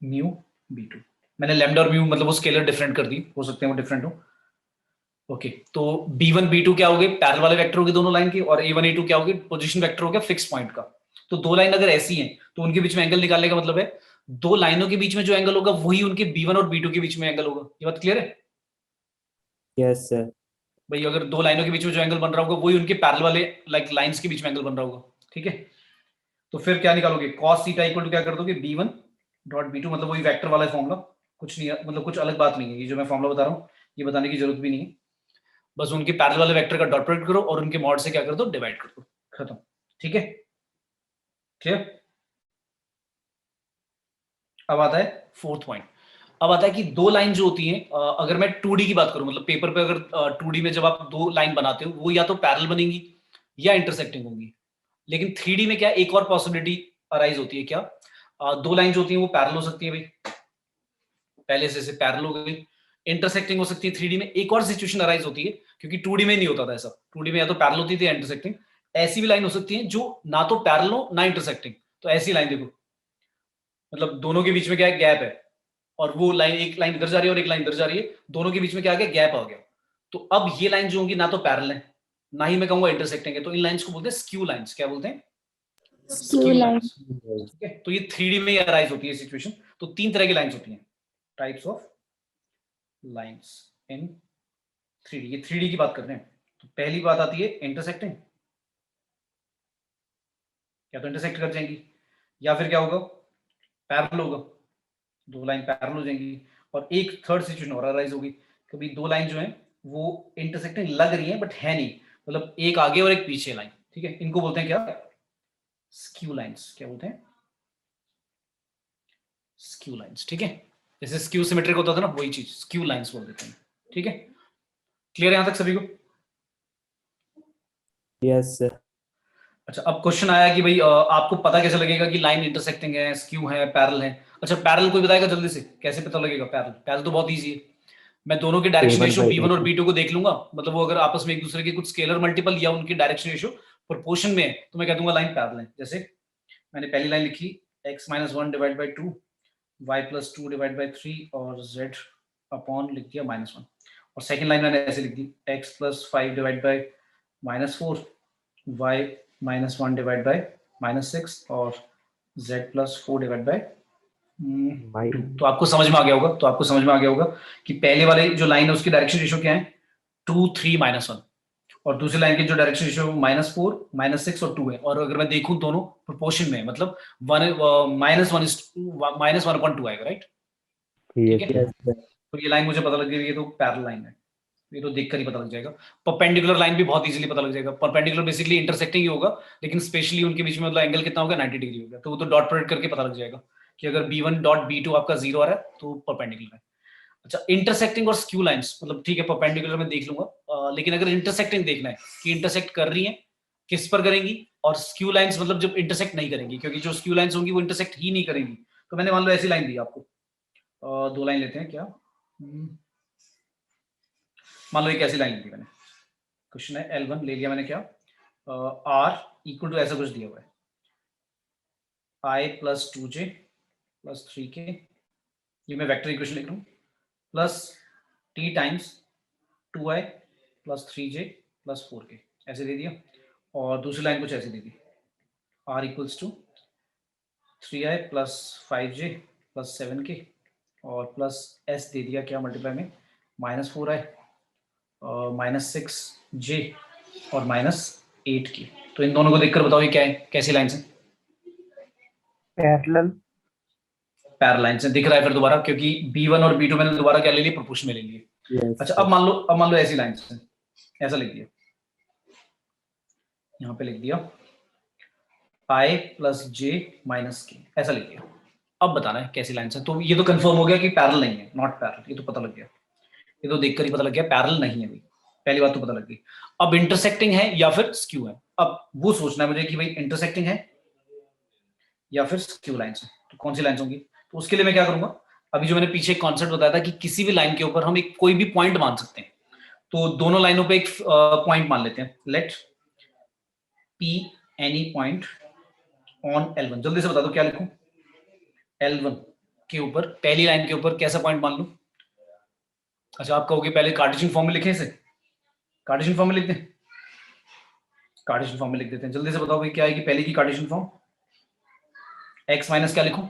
mu b2। मैंने लैम्डा और म्यू मतलब वो स्केलर डिफरेंट कर दी, हो सकते हैं वो डिफरेंट हो। ओके, तो b1 b2 क्या हो गए? पैरेलल वाले वेक्टर हो गए दोनों लाइन के, और a1 a2 क्या हो गए? पोजीशन वेक्टर हो गया फिक्स पॉइंट का। तो दो लाइन अगर ऐसी हैं तो उनके बीच में एंगल निकालने का मतलब है दो लाइनों के बीच में जो एंगल होगा वही उनके b1 और b2 के बीच में एंगल होगा। ये बात क्लियर है Yes, sir. भाई? अगर दो लाइनों के बीच में जो एंगल बन रहा होगा वही उनके पैरेलल वाले लाइक लाइंस के बीच में एंगल बन रहा होगा, ठीक है? तो फिर क्या निकालोगे? cos थीटा इक्वल टू क्या कर दोगे? b1 डॉट b2, मतलब वही वेक्टर वाला फॉर्मूला, कुछ नहीं है, मतलब कुछ अलग बात नहीं है, ये जो मैं फॉर्मूला बता रहा हूँ ये बताने की जरूरत भी नहीं है, बस उनके पैरेलल वाले वेक्टर का डॉट प्रोडक्ट करो और उनके मॉड से क्या कर दो? डिवाइड कर दो, खत्म, ठीक है, क्लियर? अब आता है फोर्थ पॉइंट। अब आता है कि दो लाइन जो होती हैं, अगर मैं 2D की बात करूं, मतलब पेपर पे अगर 2D में जब आप दो लाइन बनाते हो वो या तो पैरेलल बनेंगी या इंटरसेक्टिंग होंगी, लेकिन 3D में क्या एक और पॉसिबिलिटी अराइज होती है, क्या? दो लाइन जो होती हैं वो पैरेलल हो सकती है भाई, पहले से पैरेलल हो गई, इंटरसेक्टिंग हो सकती है। 3D में एक और सिचुएशन अराइज होती है, क्योंकि 2D में नहीं होता था ऐसा, 2D में या तो पैरेलल होती थी या इंटरसेक्टिंग, ऐसी भी लाइन हो सकती है जो ना तो पैरेलल हो ना इंटरसेक्टिंग। तो ऐसी लाइन देखो, मतलब दोनों के बीच में क्या है? गैप है, और वो लाइन, एक लाइन इधर जा रही है और एक लाइन इधर जा रही है, दोनों के बीच में क्या आ गया? गैप आ गया। तो अब ये लाइन जो होंगी ना तो पैरेलल है ना ही मैं कहूंगा इंटरसेक्टिंग है, तो इन लाइंस को बोलते हैं स्क्यू लाइंस। क्या बोलते हैं? Skew skew line. लाइंस, ठीक है? तो ये 3D में ही अराइज होती है सिचुएशन। तो तीन तरह की लाइंस होती हैं, types of lines in 3D। ये 3D की बात कर रहे हैं। तो पहली बात आती है इंटरसेक्टिंग, या तो इंटरसेक्ट कर जाएंगी या फिर क्या होगा? पैरेलल होगा, दो लाइन पैरेलल हो जाएंगी। और एक थर्ड सिचुएशन और अराइज होगी, कभी दो लाइन जो है वो इंटरसेक्टिंग लग रही है बट है नहीं, मतलब एक आगे और एक पीछे लाइन, ठीक है? इनको बोलते हैं क्या? Skew lines. क्या बोलते हैं? स्क्यू लाइंस, ठीक है? जैसे स्क्यू सिमेट्रिक होता था ना, वही चीज स्क्यू लाइंस बोल देते हैं, ठीक है? क्लियर है यहां तक सभी को? Yes, sir. अच्छा, अब क्वेश्चन आया कि भाई आपको पता कैसे लगेगा कि लाइन इंटरसेक्टिंग है, स्क्यू है, पैरेलल है? अच्छा, पैरेलल कोई बताएगा जल्दी से, कैसे पता लगेगा पैरेलल? पैरेलल तो बहुत इजी है, मैं दोनों के direction A1 ratio by b1 और A2. b2 को देख लूंगा, मतलब वो अगर आपस में एक दूसरे के कुछ स्केलर मल्टीपल या उनके डायरेक्शन रेशियो प्रोपोर्शन में है तो मैं कह दूंगा लाइन पैरेलल है। जैसे मैंने पहली लाइन लिखी x minus one divide by two, y plus two divide by three, और z अपॉन लिख दिया -1। और सेकंड लाइन मैंने ऐसे लिख दी x plus five divide by -4, y minus one divide by -6, और z plus four divide by My 2। तो आपको समझ में आ गया होगा, तो आपको समझ में आ गया होगा कि पहले वाले जो लाइन है उसकी डायरेक्शन रेशियो क्या है? 2 3 -1, और दूसरी लाइन की जो डायरेक्शन रेशियो -4 -6 और 2 है। और अगर मैं देखूं दोनों प्रोपोर्शन में, मतलब -1/2 आएगा, राइट? ठीक yes है, sir. Yes, sir. तो ये लाइन मुझे पता लग गई, ये तो पैरेलल लाइन है, ये तो देखकर ही पता लग जाएगा। परपेंडिकुलर लाइन भी बहुत इजीली पता लग जाएगा, परपेंडिकुलर बेसिकली इंटरसेक्टिंग ही होगा, लेकिन स्पेशली उनके बीच में मतलब एंगल कितना होगा? 90 डिग्री होगा, तो वो तो डॉट प्रोडक्ट करके पता लग जाएगा कि अगर b1 डॉट b2 आपका 0 आ रहा है तो परपेंडिकुलर है। अच्छा, इंटरसेक्टिंग और स्क्यू लाइंस, मतलब ठीक है परपेंडिकुलर में देख लूंगा, लेकिन अगर इंटरसेक्टिंग देखना है कि इंटरसेक्ट कर रही है किस पर करेंगी, और स्क्यू लाइंस मतलब जब इंटरसेक्ट नहीं करेंगी, क्योंकि जो स्क्यू लाइंस होंगी वो इंटरसेक्ट ही नहीं करेंगी। तो मैंने मान लो ऐसी लाइन दी आपको, दो लाइन लेते हैं क्या, मान लो एक ऐसी लाइन दी मैंने, क्वेश्चन है L1 ले लिया मैंने, क्या R इक्वल टू ऐसा कुछ दिया हुआ है I plus 2j plus 3k, ये मैं वेक्टर इक्वेशन लिख रहा हूँ, plus t times 2i plus 3j plus 4k, ऐसे दे दिया। और दूसरी लाइन कुछ ऐसी दे दी R equals to 3i plus 5j plus 7k, और प्लस s दे दिया क्या मल्टीप्लाई में -4i -6j और -8k। तो इन दोनों को देखकर बताओ ये क्या है, कैसी लाइन है? पैरेलल। पैरेलल लाइन से दिख रहा है फिर दोबारा, क्योंकि B1 और B2 मैंने दोबारा क्या ले लिया, प्रोपोर्शन में ले लिए। Yes. अच्छा अब मान लो ऐसी लाइन से, ऐसा लिख दिया, यहाँ पे लिख दिया I plus J minus K, ऐसा लिख दिया। अब बताना है कैसी लाइन से। तो ये तो कंफर्म हो गया कि पैरेलल नहीं है, नॉट पैरेलल, ये तो पता लग गया, ये तो देखकर ही पता लग गया पैरेलल नहीं है भाई, पहली बात तो पता लग गई। अब इंटरसेक्टिंग है या फिर स्क्यू है, अब वो सोचना है मुझे कि भाई इंटरसेक्टिंग है या फिर स्क्यू लाइन है, तो कौन सी लाइन होंगी। तो उसके लिए मैं क्या करूंगा, अभी जो मैंने पीछे कॉन्सेप्ट बताया था कि किसी भी लाइन के ऊपर हम एक कोई भी पॉइंट मान सकते हैं, तो दोनों लाइनों पे एक पॉइंट मान लेते हैं। Let P any point on L1, जल्दी से बता दो क्या लिखूं, L1 के ऊपर, पहली लाइन के ऊपर कैसा पॉइंट मान लूं। अच्छा आप कहोगे पहले कार्टेशियन फॉर्म में लिखें इसे, कार्टेशियन फॉर्म में लिखते हैं, कार्टेशियन फॉर्म में लिख देते हैं। जल्दी से बताओ भाई क्या आएगी पहले की कार्टेशियन फॉर्म, x माइनस क्या लिखूं,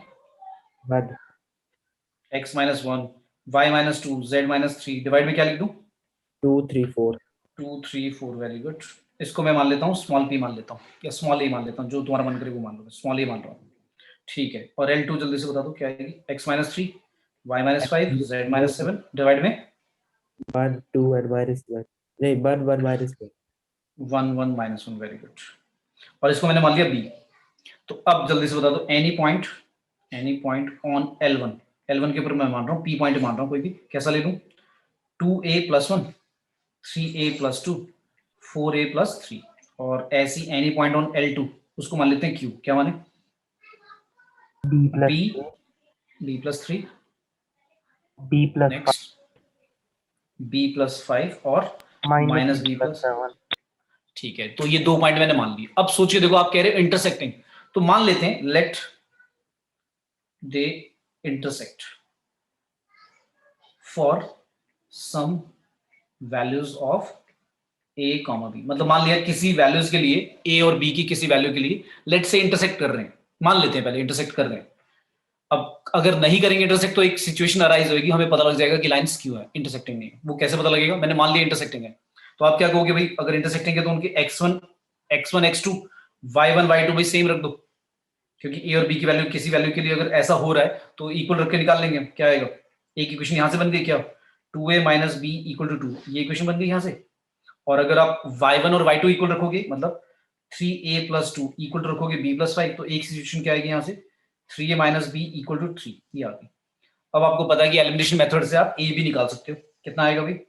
1. x minus 1, y minus 2, z minus 3, divide में क्या लिख दूं 2, 3, 4. 2, 3, 4, वेरी गुड। इसको मैं मान लेता हूँ स्मॉल p मान लेता हूँ, या स्मॉल a मान लेता हूँ, जो तुम्हारा मन करे वो मान लो, स्मॉल a मान रहा हूँ, ठीक है। और L2 जल्दी से बता दो क्या आएगी, x minus 3, y minus 5, z minus 7, divide में 1, 2 and -1. नहीं 1, 1 -1. 1, 1 माइनस 1, वेरी गुड। और इसको मैंने मान लिया b। तो अब जल्दी से बता दो एनी पॉइंट ऑन L1 के ऊपर मैं मान रहा हूँ p पॉइंट मान रहा हूँ कोई भी, कैसा ले लूँ 2a plus 1, 3a plus 2, 4a plus 3, और ऐसी एनी पॉइंट ऑन L2 उसको मान लेते हैं q, क्या माने b plus 3, b plus next b plus 5 और माइनस b प्लस 7। ठीक है, तो ये दो पॉइंट मैंने मान लिए। अब सोचिए देखो आप कह रहे हो इंटरसेक्टिंग, तो मान लेते हैं let they intersect for some values of a, b, मतलब मान लिया किसी वैल्यूज के लिए a और b की किसी वैल्यू के लिए लेट से इंटरसेक्ट कर रहे हैं, मान लेते हैं पहले इंटरसेक्ट कर रहे हैं। अब अगर नहीं करेंगे इंटरसेक्ट तो एक सिचुएशन अराइज होगी, हमें पता लग जाएगा कि लाइन स्क्यू है, इंटरसेक्टिंग नहीं है। वो कैसे पता लगेगा, मैंने मान लिया इंटरसेक्टिंग है, तो आप क्या कहोगे भाई अगर इंटरसेक्टिंग है तो उनके x1 x2 y1 y2 भाई सेम रख दो, क्योंकि a और b की वैल्यू किसी वैल्यू के लिए अगर ऐसा हो रहा है तो इक्वल रख के निकाल लेंगे। क्या आएगा, एक इक्वेशन यहां से बन गई क्या, 2a minus b equal to 2, ये इक्वेशन बन गई यहां से। और अगर आप y1 और y2 इक्वल रखोगे, मतलब 3a प्लस 2 इक्वल रखोगे b प्लस 5, तो एक सिचुएशन क्या आएगी यहाँ से 3a minus b equal to 3, ये आ गई। अब आपको पता है कि एलिमिनेशन मेथड से आप a भी निकाल सकते हो, कितना आएगा भाई,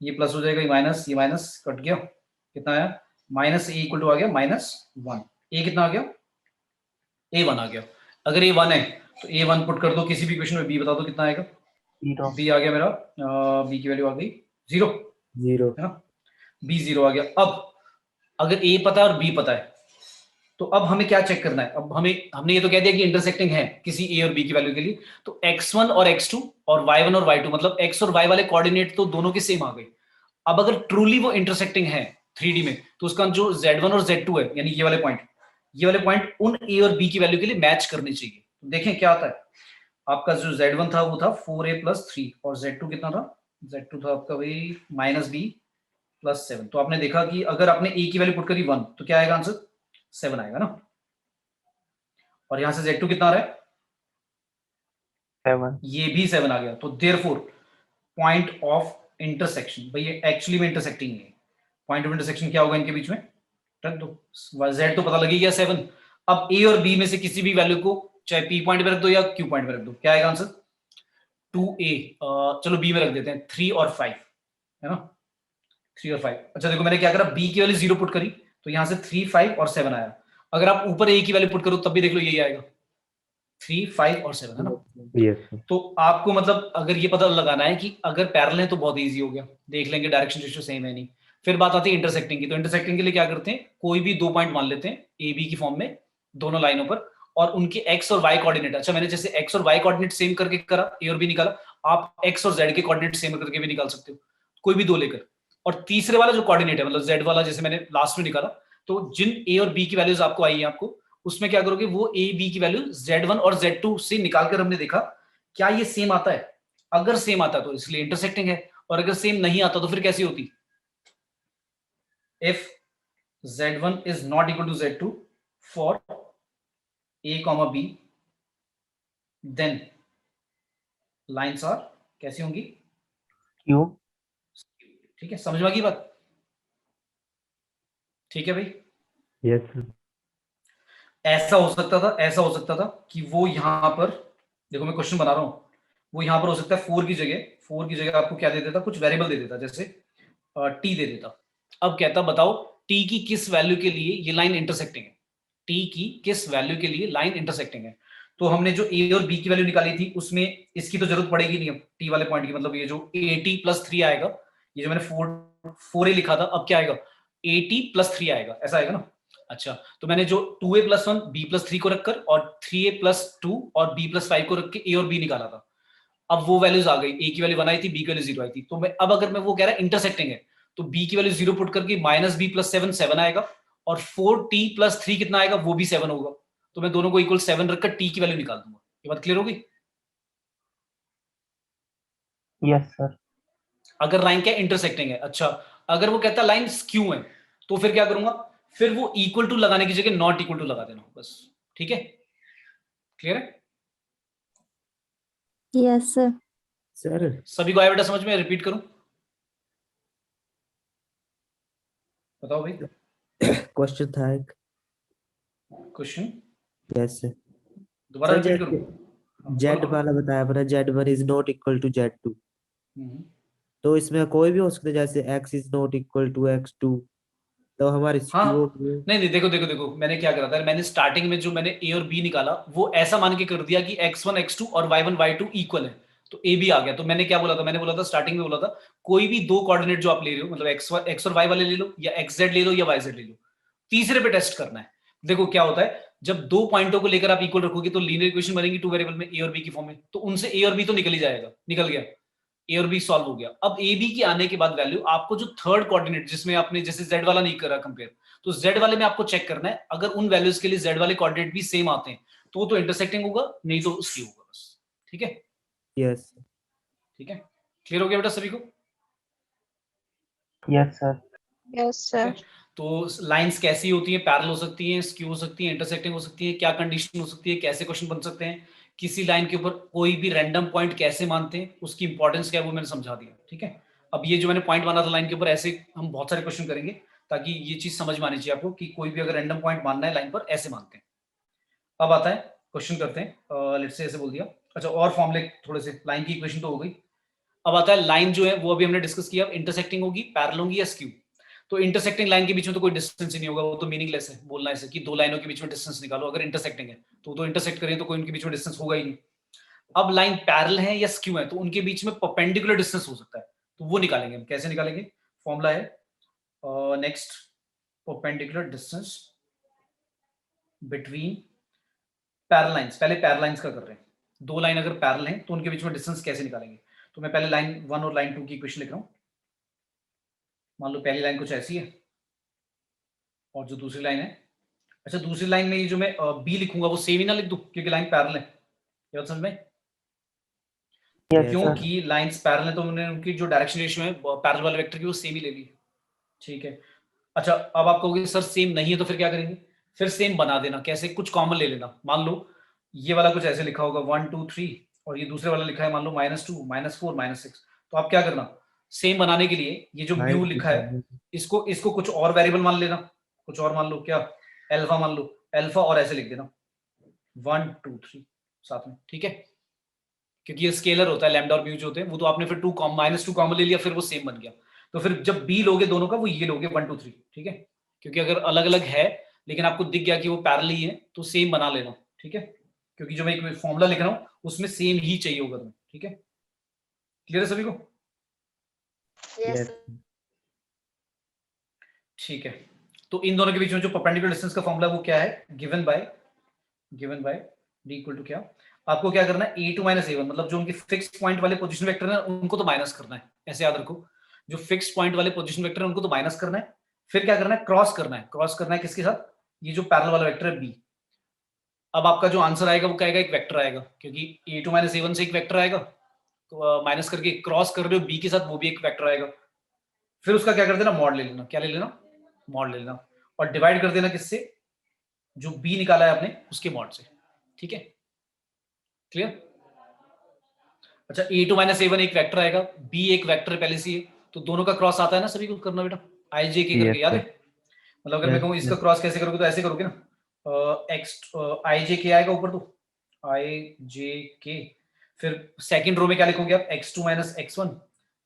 ये प्लस हो जाएगा, ये माइनस कट गया, कितना आया माइनस a इक्वल टू आ गया -1, a कितना आ गया a1 आ गया। अगर a1 है तो a1 पुट कर दो किसी भी इक्वेशन में, b बता दो कितना आएगा, b आ गया मेरा, b की वैल्यू आ गई 0 है ना, b 0 आ गया। अब अगर a पता है और b पता है तो अब हमें क्या चेक करना है, अब हमने ये तो कह दिया कि इंटरसेक्टिंग है किसी a और b की वैल्यू के लिए, तो x1 और x2 और y1 और y2 मतलब x और y वाले कोऑर्डिनेट तो दोनों के सेम आ गए। अब अगर ट्रूली वो इंटरसेक्टिंग है 3D में, तो उसका जो z1 और z2 है, यानी ये वाले पॉइंट उन a और b की वैल्यू के लिए मैच करने चाहिए। तो देखें क्या आता है, आपका जो z1 था वो था 4a प्लस 3, और z2 कितना था, z2 था आपका भाई -b प्लस 7। तो आपने देखा कि अगर आपने a की वैल्यू पुट करी 1 तो क्या आएगा आंसर 7 आएगा ना, और यहां से z2 कितना आ रहा है 7, ये भी 7 आ गया। तो देयरफॉर पॉइंट ऑफ इंटरसेक्शन, भाई ये एक्चुअली में इंटरसेक्टिंग है, पॉइंट ऑफ इंटरसेक्शन क्या होगा इनके बीच में, रख दो z तो पता लगी गया 7। अब a और b में से किसी भी वैल्यू को चाहे p पॉइंट पे रख दो या q पॉइंट पे रख दो, क्या आएगा आंसर 2a, चलो b में रख देते हैं 3 और 5 है ना, 3 और 5। अच्छा देखो मैंने क्या करा, b की वैल्यू 0 पुट करी तो यहां से 3, 5 और 7 आया। अगर आप ऊपर a की वैल्यू पुट करो तब भी देख लो यही आएगा 3, 5 और 7 है ना। Yes. तो आपको मतलब अगर ये पता लगाना है कि अगर पैरेलल है तो बहुत इजी हो गया, देख लेंगे डायरेक्शन रेशियो सेम है नहीं। फिर बात आती है इंटरसेक्टिंग की, तो इंटरसेक्टिंग के लिए क्या करते हैं, कोई भी दो पॉइंट मान लेते हैं ए बी की फॉर्म में दोनों लाइनों पर, और उनके एक्स और वाई कोऑर्डिनेट, अच्छा मैंने जैसे एक्स और वाई कोऑर्डिनेट सेम करके करा ए और बी निकाला, आप एक्स और जेड के कोऑर्डिनेट सेम करके भी निकाल सकते हो, कोई भी दो लेकर। और तीसरे वाला जो कोऑर्डिनेट है मतलब जेड वाला, जैसे मैंने लास्ट में निकाला, तो जिन ए और बी की वैल्यूज आपको आई है आपको उसमें क्या करोगे, वो ए बी की वैल्यू z1 और z2 से निकालकर हमने देखा क्या ये सेम आता है, अगर सेम आता तो इसलिए इंटरसेक्टिंग है, और अगर सेम नहीं आता तो फिर कैसी होती, if z1 is not equal to z2 for a, b then lines are कैसी होंगी? क्यू। ठीक है, समझ में आ गई बात? ठीक है भाई। Yes sir. ऐसा हो सकता था, ऐसा हो सकता था कि वो यहां पर, देखो मैं क्वेश्चन बना रहा हूं, वो यहां पर हो सकता है 4 की जगह आपको क्या दे देता, कुछ वेरिएबल दे देता, जैसे टी दे देता। अब कहता बताओ टी की किस वैल्यू के लिए ये लाइन इंटरसेक्टिंग है, टी की किस वैल्यू के लिए लाइन इंटरसेक्टिंग है। तो हमने जो ए और बी की वैल्यू निकाली थी उसमें इसकी तो जरूरत पड़ेगी नहीं, अब टी वाले पॉइंट की, मतलब ये जो AT+3 आएगा, ये जो मैंने 4A लिखा था, अब क्या आएगा, AT+3 आएगा, ऐसा आएगा ना। अच्छा, तो मैंने जो 2A+1 B+3 को रखकर और 3A+2 और B+5 को रख के ए और बी निकाला था, अब वो वैल्यूज आ गई, ए की वैल्यू 1 आई थी, बी की वैल्यू 0 आई थी। तो मैं अब अगर मैं वो कह रहा है इंटरसेक्टिंग है, तो बी की वैल्यू 0 पुट करके -B+7 7 आएगा, और 4T+3 कितना आएगा, वो भी 7 होगा। तो मैं दोनों को इक्वल 7 रखकर टी की वैल्यू निकाल दूंगा। ये बात क्लियर होगी? Yes sir. अगर लाइन क्या इंटरसेक्टिंग है। अच्छा, अगर वो कहता लाइन स्क्यू है, तो फिर क्या करूंगा, फिर वो इक्वल टू लगाने की जगह नॉट इक्वल टू लगा देना बस। ठीक है, क्लियर है? Yes, sir. सर सभी को आया बेटा समझ में? रिपीट करूं? बताओ भाई क्वेश्चन था एक। Question, yes sir. दोबारा सर रिपीट जैसे करूं? जेड बोलो। वाला बताया अपना, Z1 is not equal to Z2, hmm. तो इसमें कोई भी हो सकता है, जैसे x is not equal to x2, तो हमारे हाँ, स्क्यू होंगे। नहीं नहीं, देखो देखो देखो, मैंने क्या करा था, मैंने स्टार्टिंग में जो मैंने ए और बी निकाला वो ऐसा मान के कर दिया कि x1 x2 और y1 y2 इक्वल है, तो ए भी आ गया। तो मैंने क्या बोला था, मैंने बोला था स्टार्टिंग में, बोला था कोई भी दो कोऑर्डिनेट जो आप ले रहे हो, मतलब x और y वाले ले लो, या xz ले लो, या yz ले लो, तीसरे पे टेस्ट करना है। देखो क्या होता है, जब दो पॉइंटों को लेकर आप इक्वल रखोगे तो लीनियर इक्वेशन बनेगी टू वेरिएबल में, ए और बी की फॉर्म में, तो उनसे ए और बी तो निकल ही जाएगा, निकल गया, ए और बी सॉल्व हो गया। अब ए बी के आने के बाद वैल्यू आपको जो थर्ड कोऑर्डिनेट, जिसमें आपने जैसे जेड वाला नहीं करा कंपेयर, तो जेड वाले में आपको चेक करना है, अगर उन वैल्यूज के लिए जेड वाले कोऑर्डिनेट भी सेम आते हैं तो वो तो इंटरसेक्टिंग होगा, नहीं तो स्क्यू होगा बस। ठीक है, यस। ठीक है, क्लियर हो गया बेटा सभी को? Yes sir. Yes, okay, sir. तो लाइंस कैसी होती हैं, पैरेलल हो सकती हैं, स्क्यू हो सकती हैं, इंटरसेक्टिंग हो सकती है, क्या कंडीशन हो सकती है, कैसे क्वेश्चन बन सकते हैं, किसी लाइन के ऊपर कोई भी रैंडम पॉइंट कैसे मानते हैं, उसकी इंपॉर्टेंस क्या है वो मैंने समझा दिया। ठीक है, अब ये जो मैंने पॉइंट माना था लाइन के ऊपर, ऐसे हम बहुत सारे क्वेश्चन करेंगे, ताकि ये चीज समझ में आनी चाहिए आपको कि कोई भी अगर रैंडम पॉइंट मानना है लाइन पर, ऐसे मानते हैं। अब आता है क्वेश्चन करते हैं, लेट्स से ऐसे बोल दिया। अच्छा, और फॉर्मूले थोड़े से, लाइन की इक्वेशन तो हो गई। अब आता है लाइन जो है वो अभी हमने डिस्कस किया, इंटरसेक्टिंग होगी, पैरेलल होगी या स्क्यू। तो इंटरसेक्टिंग लाइन के बीच में तो कोई डिस्टेंस ही नहीं होगा, वो तो मीनिंगलेस है बोलना ऐसे कि दो लाइनों के बीच में डिस्टेंस निकालो, अगर इंटरसेक्टिंग है तो इंटरसेक्ट करें तो कोई उनके बीच में डिस्टेंस होगा ही नहीं। अब लाइन पैरेलल है या स्क्यू है, तो उनके बीच में परपेंडिकुलर डिस्टेंस हो सकता है, तो वो निकालेंगे हम। कैसे निकालेंगे? फॉर्मूला है next, perpendicular distance between parallel lines. पहले पैरेलल लाइंस का कर रहे हैं, दो लाइन अगर पैरेलल हैं तो उनके बीच में डिस्टेंस कैसे निकालेंगे। तो मैं पहले लाइन 1 और लाइन 2 की इक्वेशन लिख रहा हूं। मान लो पहली लाइन कुछ ऐसी है और जो दूसरी लाइन है, अच्छा दूसरी लाइन में ये जो मैं बी लिखूंगा वो सेम ही ना लिख दूं, क्योंकि लाइन पैरेलल है। ये बात समझ में? Yes Yes, sir. क्योंकि लाइंस पैरेलल है तो उन्होंने उनकी जो डायरेक्शन रेशियो है पैरेलल वाले वेक्टर की वो सेम ही ले ली। ठीक है, अच्छा अब आप कहोगे सर सेम नहीं है तो फिर क्या करेंगे? फिर सेम बना देना। कैसे? कुछ कॉमन ले लेना। मान लो ये वाला कुछ ऐसे लिखा होगा 1 2 3, और ये दूसरे वाला लिखा है मान लो -2 -4 -6, तो आप क्या करना, सेम बनाने के लिए ये जो म्यू फाइंड लिखा है, कीजिए। इसको इसको कुछ और वेरिएबल मान लेना, कुछ और मान लो, क्या अल्फा मान लो, अल्फा, और ऐसे लिख देना 1 2 3 साथ में। ठीक है, क्योंकि ये स्केलर होता है, लैम्डा और म्यू जो होते हैं वो, तो आपने फिर -2 कॉमन ले लिया, फिर वो सेम बन गया। तो फिर जब बी लोगे दोनों का, वो ये लोगे 1 2 3। ठीक है, क्योंकि अगर अलग अलग है लेकिन आपको दिख गया कि वो पैरेलल ही है तो सेम बना लेना। ठीक है, क्योंकि जो मैं एक फॉर्मूला लिख रहा हूं उसमें सेम ही चाहिए होगा तुम्हें। ठीक है, क्लियर है सभी को? Yes, Yes. sir. ठीक है, तो इन दोनों के बीच में जो परपेंडिकुलर डिस्टेंस का फॉर्मूला वो क्या है, given by d equal to क्या, आपको क्या करना है, a2 - a1, मतलब जो उनके फिक्स पॉइंट वाले पोजीशन वेक्टर है उनको तो माइनस करना है। ऐसे याद रखो, जो फिक्स पॉइंट वाले पोजीशन वेक्टर है उनको तो माइनस करना है। फिर क्या करना है, क्रॉस करना है। क्रॉस करना है किसके साथ? ये जो पैरेलल वाला वेक्टर है b। अब आपका जो आंसर आएगा वो क्या आएगा, एक वेक्टर आएगा, क्योंकि a2 - a1 से एक वेक्टर आएगा, तो माइनस करके क्रॉस कर रहे हो b के साथ, वो भी एक वेक्टर आएगा। फिर उसका क्या कर देना, मॉड ले लेना। क्या ले लेना? मॉड ले लेना, और डिवाइड कर देना किससे, जो b निकाला है आपने उसके मॉड से। ठीक है, क्लियर? अच्छा a2 माइनस a1 एक वेक्टर आएगा, b एक वेक्टर पहले से ही है, तो दोनों का क्रॉस आता है ना सभी को करना बेटा, i j k करके, Yes, याद है? sir. मतलब अगर मैं कहूँ इसका क्रॉस कैसे करोगे तो ऐसे करोगे ना, x i j k आएगा ऊपर, तो i j k, फिर सेकंड रो में क्या लिखोगे आप, x2 minus x1,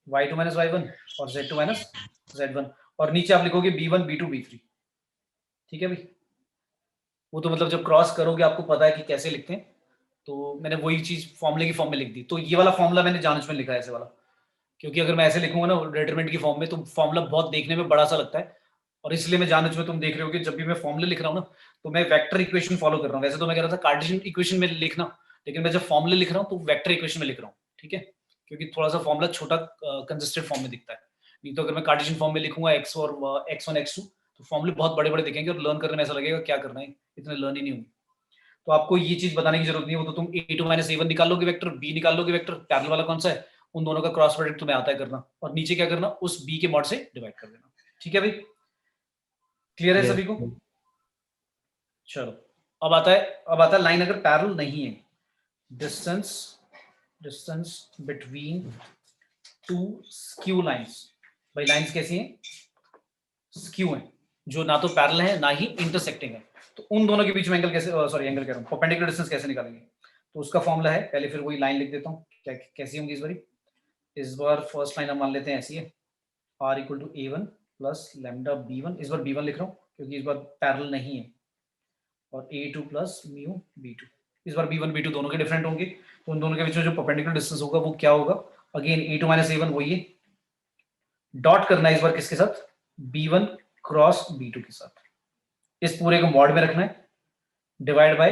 y2 minus y1 और z2 माइनस z1, और नीचे आप लिखोगे b1 b2 b3। ठीक है भाई, वो तो मतलब जब क्रॉस करोगे आपको पता है कि कैसे लिखते हैं, तो मैंने वही चीज फॉर्मूले की फॉर्म में लिख दी। तो ये वाला फॉर्मूला मैंने जानबूझ में लिखा है ऐसे वाला, क्योंकि अगर मैं ऐसे लिखूंगा ना डिटरमिनेंट की फॉर्म में, तो फॉर्मूला बहुत देखने में बड़ा सा लगता है, और इसलिए मैं जानबूझ में, तुम देख रहे हो कि जब भी मैं फॉर्मूले लिख रहा हूँ ना, तो मैं वेक्टर इक्वेशन फॉलो कर रहा हूँ। वैसे तो मैं कह रहा था कार्टेशियन इक्वेशन में लिखना, लेकिन मैं जब फॉर्मूले लिख रहा हूँ तो वेक्टर इक्वेशन में लिख रहा हूँ। ठीक है, क्योंकि थोड़ा सा फॉर्मूला छोटा कंसिस्टेंट फॉर्म में दिखता है। नहीं तो अगर मैं कार्टेशियन फॉर्म में लिखूंगा एक्स और x1 x2, तो फॉर्मूले बहुत बड़े बड़े दिखेंगे और लर्न करने में ऐसा लगेगा क्या करना है, इतने लर्न ही नहीं होंगे। तो आपको ये चीज बताने की जरूरत नहीं है, वो तो तुम a2 माइनस a1 निकाल लोगे वेक्टर, b निकाल लोगे वेक्टर, पैरेलल वाला कौन सा है, उन दोनों का क्रॉस प्रोडक्ट तुम्हें आता है करना, और नीचे क्या करना, उस b के मॉड से डिवाइड कर देना। ठीक है भाई, क्लियर है सभी को? चलो, अब आता है लाइन अगर पैरेलल नहीं है, distance between two skew lines. भाई लाइंस कैसी हैं, स्क्यू हैं, जो ना तो पैरेलल है ना ही इंटरसेक्टिंग है, तो उन दोनों के बीच में एंगल कैसे, सॉरी एंगल कह रहा हूं, परपेंडिकुलर डिस्टेंस कैसे निकालेंगे? तो उसका फॉर्मूला है, पहले फिर वही लाइन लिख देता हूं, क्या कैसी होंगी इस बार फर्स्ट लाइन हम मान लेते हैं ऐसी है, r equal to a1 plus lambda b1, इस बार b1 लिख रहा हूं क्योंकि इस बार पैरेलल नहीं है, और a2 प्लस म्यू b2, इस बार b1 b2 दोनों के डिफरेंट होंगे, तो उन दोनों के बीच में जो परपेंडिकुलर डिस्टेंस होगा वो क्या होगा, अगेन a2 माइनस a1 वही है, डॉट करना है इस बार किसके साथ, b1 क्रॉस b2 के साथ, इस पूरे को मॉड में रखना है, divide by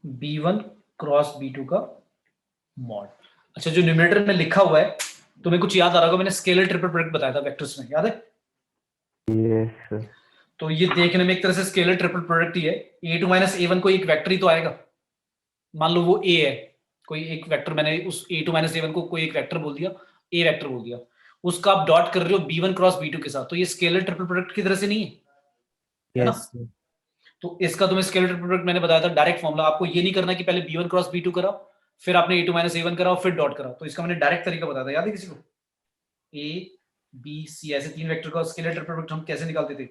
b1 cross b2 का मॉड। अच्छा, जो न्यूमरेटर में लिखा हुआ है, तुम्हें कुछ याद आ रहा होगा, मैंने स्केलर ट्रिपल प्रोडक्ट बताया था वेक्टर्स में, याद है? Yes, sir. तो ये देखने में एक तरह से स्केलर ट्रिपल प्रोडक्ट ही है, a2 माइनस a1 को एक वेक्टर ही तो आएगा, मान लो वो a है, कोई एक वेक्टर, मैंने उस a2 माइनस a1 को कोई एक वेक्टर बोल दिया, a वेक्टर बोल दिया, उसका आप डॉट कर रहे हो b1 क्रॉस b2 के साथ, तो ये स्केलर ट्रिपल प्रोडक्ट की तरह से नहीं है ना? तो इसका तुम्हें स्केलर ट्रिपल प्रोडक्ट मैंने बताया था डायरेक्ट फॉर्मूला, आपको ये नहीं करना कि पहले b1 क्रॉस b2 कराओ, फिर आपने a2 माइनस a1 कराओ, फिर डॉट कराओ, तो इसका मैंने डायरेक्ट तरीका बताया था, याद है किसी को? a b c ऐसे तीन वेक्टर का स्केलर ट्रिपल प्रोडक्ट हम कैसे निकालते थे,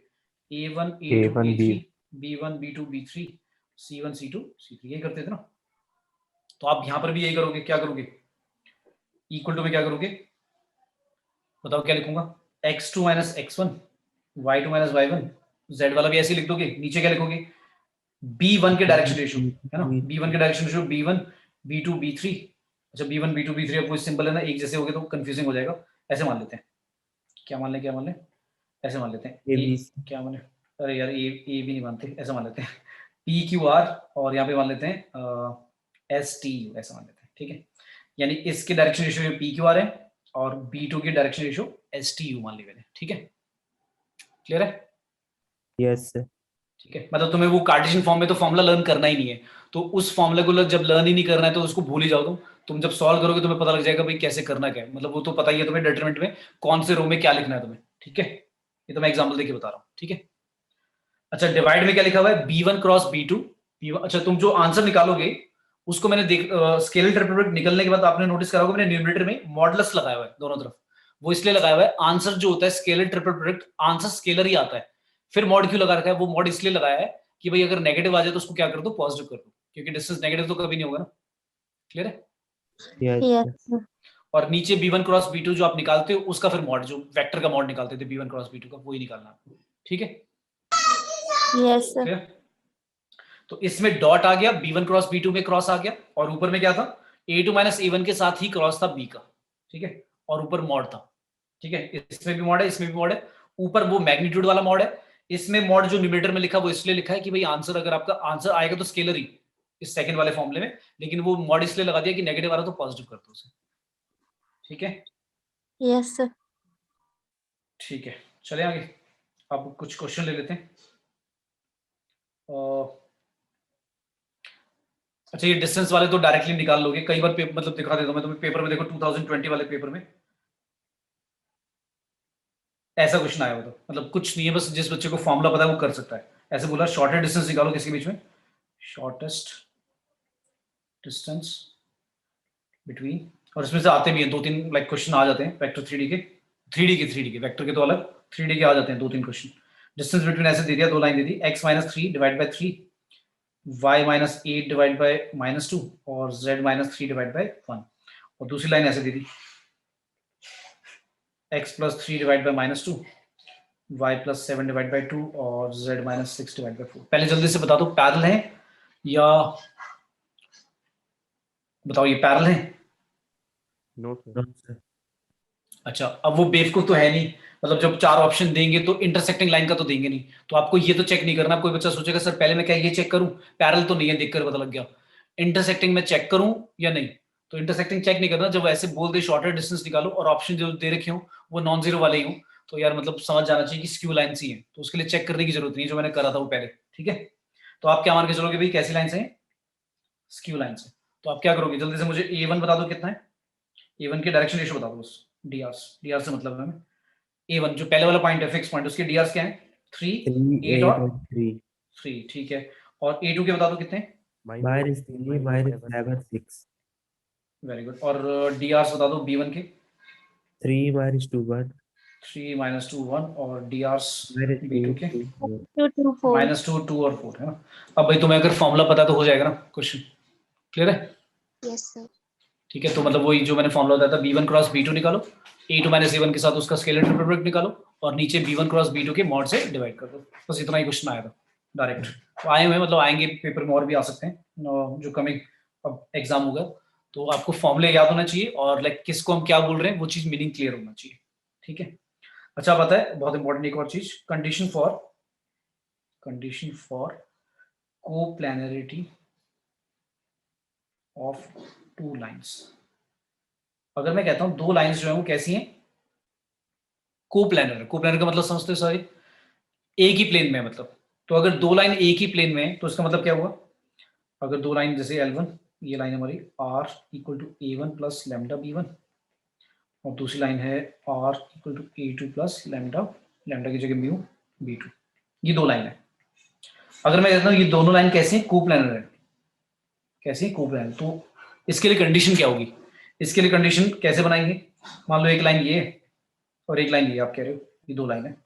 a1 a2 a3 b1 b2 b3 c1 c2 c3, यही करते थे ना? तो आप यहां पर भी यही करोगे, क्या करोगे, इक्वल टू में क्या करोगे, बताओ क्या लिखूंगा, x2 minus x1 y2 minus y1, z वाला भी ऐसे लिख दोगे, नीचे क्या लिखोगे, b1 के डायरेक्शन रेशियो है ना, b1 के direction ratio b1 b2 b3, अच्छा b1 b2 b3 अब वो सिंबल है ना, एक जैसे हो गए तो कंफ्यूजिंग हो जाएगा, ऐसे मान लेते हैं, क्या मान लें ऐसे मान लेते हैं, क्या माने, अरे यार ए भी नहीं मानते, ऐसे मान लेते हैं PQR, और यहाँ पे मान लेते हैं STU, ऐसे मान लेते हैं। ठीक है, यानी इसके डायरेक्शन रेशियो PQR है और B2 के डायरेक्शन रेशियो STU मान ली मैंने। ठीक है, क्लियर है? Yes sir. ठीक है, मतलब तुम्हें वो कार्टेशियन फॉर्म में तो फॉर्मूला लर्न करना ही नहीं है, तो उस फॉर्मूले को जब लर्न ही नहीं करना है तो उसको भूल ही जाओ तुम जब सॉल्व करोगे तुम्हें पता लग जाएगा भाई कैसे करना क्या है, मतलब वो तो पता ही है तुम्हें डिटरमिनेंट में कौन से रो में क्या लिखना है तुम्हें। ठीक है, ये तो मैं एग्जांपल देके बता रहा हूँ। ठीक है, अच्छा डिवाइड में क्या लिखा हुआ है, b1 क्रॉस b2 b1, अच्छा तुम जो आंसर निकालोगे उसको मैंने स्केलर ट्रिपल प्रोडक्ट निकलने के बाद आपने नोटिस करा होगा मैंने न्यूमरेटर में मॉडुलस लगाया हुआ है दोनों तरफ, वो इसलिए लगाया हुआ है, आंसर जो होता है scalar triple product answer scalar ही आता है, फिर मॉड क्यों लगा रखा है, वो मॉड इसलिए लगाया है कि भाई अगर नेगेटिव आ जाए तो उसको क्या कर दो, पॉजिटिव कर दो, क्योंकि डिस्टेंस नेगेटिव तो कभी नहीं होगा ना। क्लियर है? Yes. और नीचे b1 क्रॉस b2 जो आप निकालते हो उसका फिर मॉड, जो वेक्टर का मॉड निकालते थे b1 क्रॉस b2 का, वही निकालना आपको। ठीक है, Yes, sir. क्लियर? तो इसमें डॉट आ गया, b1 क्रॉस b2 में क्रॉस आ गया, और ऊपर में क्या था, a2 माइनस a1 के साथ ही क्रॉस था b का। ठीक है, और ऊपर मॉड था। ठीक है, इसमें भी मॉड है, इसमें भी मॉड है, ऊपर वो मैग्नीट्यूड वाला मॉड है, इसमें मॉड जो न्यूमरेटर में लिखा वो इसलिए लिखा है कि भाई आंसर, अगर आपका आंसर आएगा तो स्केलर ही इस सेकंड वाले फॉर्मूले में, लेकिन वो मॉड इसलिए लगा दिया कि नेगेटिव आ रहा तो पॉजिटिव कर दो उसे। ठीक है, Yes, sir. ठीक है, चले आगे, अब कुछ क्वेश्चन ले लेते हैं। अच्छा ये डिस्टेंस वाले तो डायरेक्टली निकाल लोगे, कई बार मतलब दिखा देता हूं मैं तुम्हें, पेपर में देखो 2020 वाले पेपर में ऐसा क्वेश्चन आया हुआ था, मतलब कुछ नहीं है, बस जिस बच्चे को फॉर्मूला पता है वो कर सकता है। ऐसे बोला शॉर्टेस्ट डिस्टेंस निकालो किसके बीच में, शॉर्टेस्ट डिस्टेंस बिटवीन, और इसमें से आते भी हैं 2-3 लाइक क्वेश्चन आ जाते हैं वेक्टर 3D के वेक्टर के तो अलग 3D के आ जाते हैं 2-3 क्वेश्चन। डिस्टेंस बिटवीन ऐसे दे दिया, 2 लाइन दे दी, x - 3 divide by 3, y - 8 divide by -2 और z - 3 डिवाइड बाय 1, और दूसरी लाइन ऐसे दे दी x + 3 divide by -2, y + 7 divide by 2 और z - 6 डिवाइड बाय 4। पहले जल्दी से बता दो पैरेलल है या बताओ ये पैरेलल है? No sir. सर अच्छा, अब वो बेवकूफ तो है नहीं, मतलब जब 4 ऑप्शन देंगे तो इंटरसेक्टिंग लाइन का तो देंगे नहीं, तो आपको ये तो चेक नहीं करना। कोई बच्चा सोचेगा सर पहले मैं क्या ये चेक करूं, पैरेलल तो नहीं है, देखकर पता लग गया, इंटरसेक्टिंग में चेक करूं या नहीं? तो इंटरसेक्टिंग चेक नहीं करना, जब ऐसे बोल दे शॉर्टर डिस्टेंस निकालो और ऑप्शन जो दे रखे हो वो नॉन जीरो वाले ही हो, तो यार मतलब समझ जाना चाहिए कि स्क्यू लाइन सी है, तो उसके लिए चेक करने की जरूरत नहीं है, जो मैंने करा था वो पहले। ठीक है, तो आप क्या मान के चलोगे भाई, कैसी लाइन से? स्क्यू लाइन से। तो आप क्या करोगे, जल्दी से मुझे A1 बता दो कितना है, A1 के डायरेक्शन रेशियो बता दो बस, dr से मतलब है हमें। A1 जो पहले वाला पॉइंट है, फिक्स पॉइंट, उसके drs क्या है? 3, 3 8 8 और और 3 3, ठीक है। और A2 के बता दो कितने? -3 -7 6 वेरी गुड। और drs बता दो B1 के? 3 -2 1 3 - 2 1, और drs B2 के? 2 4 2 2 4 -2 2 और 4 है ना। अब भाई तुम्हें अगर फॉर्मूला पता तो हो जाएगा ना क्वेश्चन, क्लियर है? यस सर ठीक है, तो मतलब वही जो मैंने फॉर्मूला बताया था, B1 क्रॉस B2 निकालो, A2 - A1 के साथ उसका स्केलर ट्रिपल प्रोडक्ट निकालो, और नीचे B1 क्रॉस B2 के मॉड से डिवाइड कर दो। बस इतना ही क्वेश्चन आया था डायरेक्ट। तो आए हुए मतलब आएंगे पेपर में और भी आ सकते हैं, जो कमिंग अब एग्जाम होगा, तो आपको फॉर्मूले याद होना चाहिए और लाइक किसको हम क्या बोल रहे हैं वो चीज मीनिंग क्लियर होना चाहिए। ठीक है, अच्छा पता है बहुत इंपॉर्टेंट एक और चीज, कंडीशन फॉर कोप्लैनरिटी ऑफ 2 लाइंस। अगर मैं कहता हूं 2 लाइंस जो है वो कैसी हैं? कोप्लैनर। कोप्लैनर का मतलब समझते हो सारे, एक ही प्लेन में है मतलब। तो अगर 2 लाइन एक ही प्लेन में है तो इसका मतलब क्या हुआ, अगर 2 लाइन जैसे L1, ये लाइन हमारी R = A1 + लैम्डा B1, और दूसरी लाइन है R = A2 + लैम्डा की जगह म्यू B2, ये 2 लाइन है। अगर मैं कहता हूँ ये दोनों लाइन कैसे हैं? कोप्लैनर है। कैसे हैं? कोप्लैनर। तो इसके लिए कंडीशन क्या होगी? इसके लिए कंडीशन कैसे बनाएंगे? मान लो एक लाइन ये है और एक लाइन ये, आप कह रहे हो ये 2 लाइन है,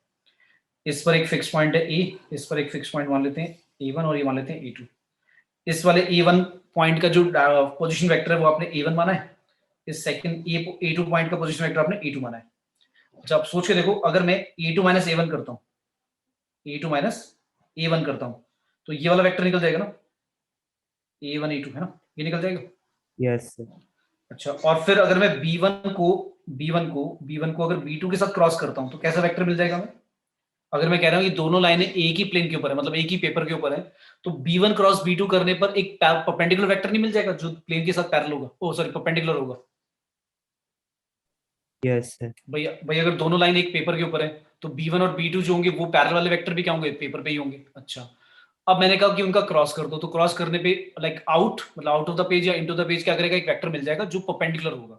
इस पर एक फिक्स पॉइंट है A, इस पर एक फिक्स पॉइंट मान लेते हैं A1 और ये मान लेते हैं A2। इस वाले A1 पॉइंट का जो पोजीशन वेक्टर है वो आपने A1 माना है, इस सेकंड A2 पॉइंट का पोजीशन वेक्टर आपने A2 माना है। अच्छा आप सोच के देखो, अगर मैं A2 - A1 करता हूँ, A2 - A1 करता हूँ, तो ये वाला वेक्टर निकल जाएगा ना, A1 A2 है ना, ये निकल जाएगा। यस अच्छा, और फिर अगर मैं B1 को अगर B2 के साथ क्रॉस करता हूं तो कैसा वेक्टर मिल जाएगा हमें? अगर मैं कह रहा हूं ये दोनों लाइनें एक ही प्लेन के ऊपर है, मतलब एक ही पेपर के ऊपर है, तो B1 क्रॉस B2 करने पर एक परपेंडिकुलर वेक्टर नहीं मिल जाएगा जो प्लेन के साथ पैरेलल होगा, ओ सॉरी परपेंडिकुलर होगा। यस भैया अगर दोनों लाइन एक पेपर के ऊपर है तो B1 और B2 जो होंगे वो पैरेलल वाले वेक्टर भी क्या होंगे? पेपर पे ही होंगे। अच्छा, अब मैंने कहा कि उनका क्रॉस कर दो, तो क्रॉस करने पे लाइक आउट मतलब आउट ऑफ द पेज या इनटू द पेज क्या करेगा? एक वेक्टर मिल जाएगा जो परपेंडिकुलर होगा।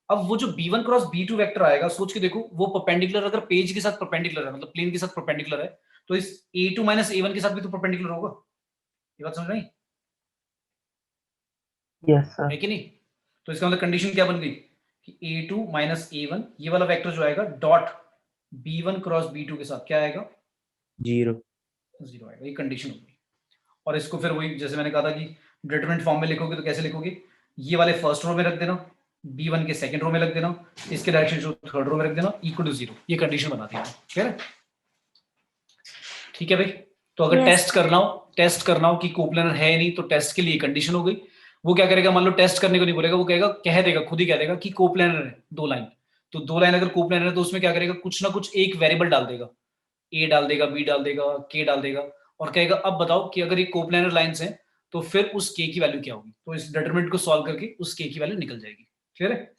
अब वो जो B1 क्रॉस B2 वेक्टर आएगा, सोच के देखो, वो परपेंडिकुलर अगर पेज के साथ परपेंडिकुलर है, मतलब प्लेन के साथ परपेंडिकुलर है, तो इस A2 - A1 के साथ भी तो परपेंडिकुलर होगा। ये बात समझ में आई यस सर है कि नहीं? तो इसका मतलब कंडीशन क्या बन गई कि A2 - A1 ये वाला वेक्टर जो आएगा डॉट B1 क्रॉस B2 के साथ क्या आएगा? 0 आएगा। ये कंडीशन होगी। और इसको फिर वही जैसे मैंने कहा था कि डिटरमिनेंट फॉर्म में लिखोगे तो कैसे लिखोगे? ये वाले फर्स्ट रो में रख देना, B1 के सेकंड रो में रख देना, इसके डायरेक्शन जो थर्ड रो में रख देना, इक्वल टू 0। ये कंडीशन बनाती है, ठीक है? ठीक है भाई, तो अगर Yes. टेस्ट करना हो कि कोप्लैनर है नहीं, तो टेस्ट के लिए कंडीशन हो गई। वो क्या करेगा, मान लो टेस्ट करने को नहीं बोलेगा, वो कहेगा, कह देगा, खुद ही कह देगा कि कोप्लैनर है 2 लाइन। तो 2 लाइन अगर कोप्लैनर है तो उसमें क्या करेगा, कुछ ना कुछ एक वेरिएबल डाल देगा, A डाल देगा, B डाल देगा, K डाल देगा, और कहेगा अब बताओ कि अगर ये कोप्लैनर लाइंस हैं तो फिर उस K की वैल्यू क्या होगी? तो इस डिटरमिनेंट को सॉल्व करके उस K की वैल्यू निकल जाएगी। क्लियर है?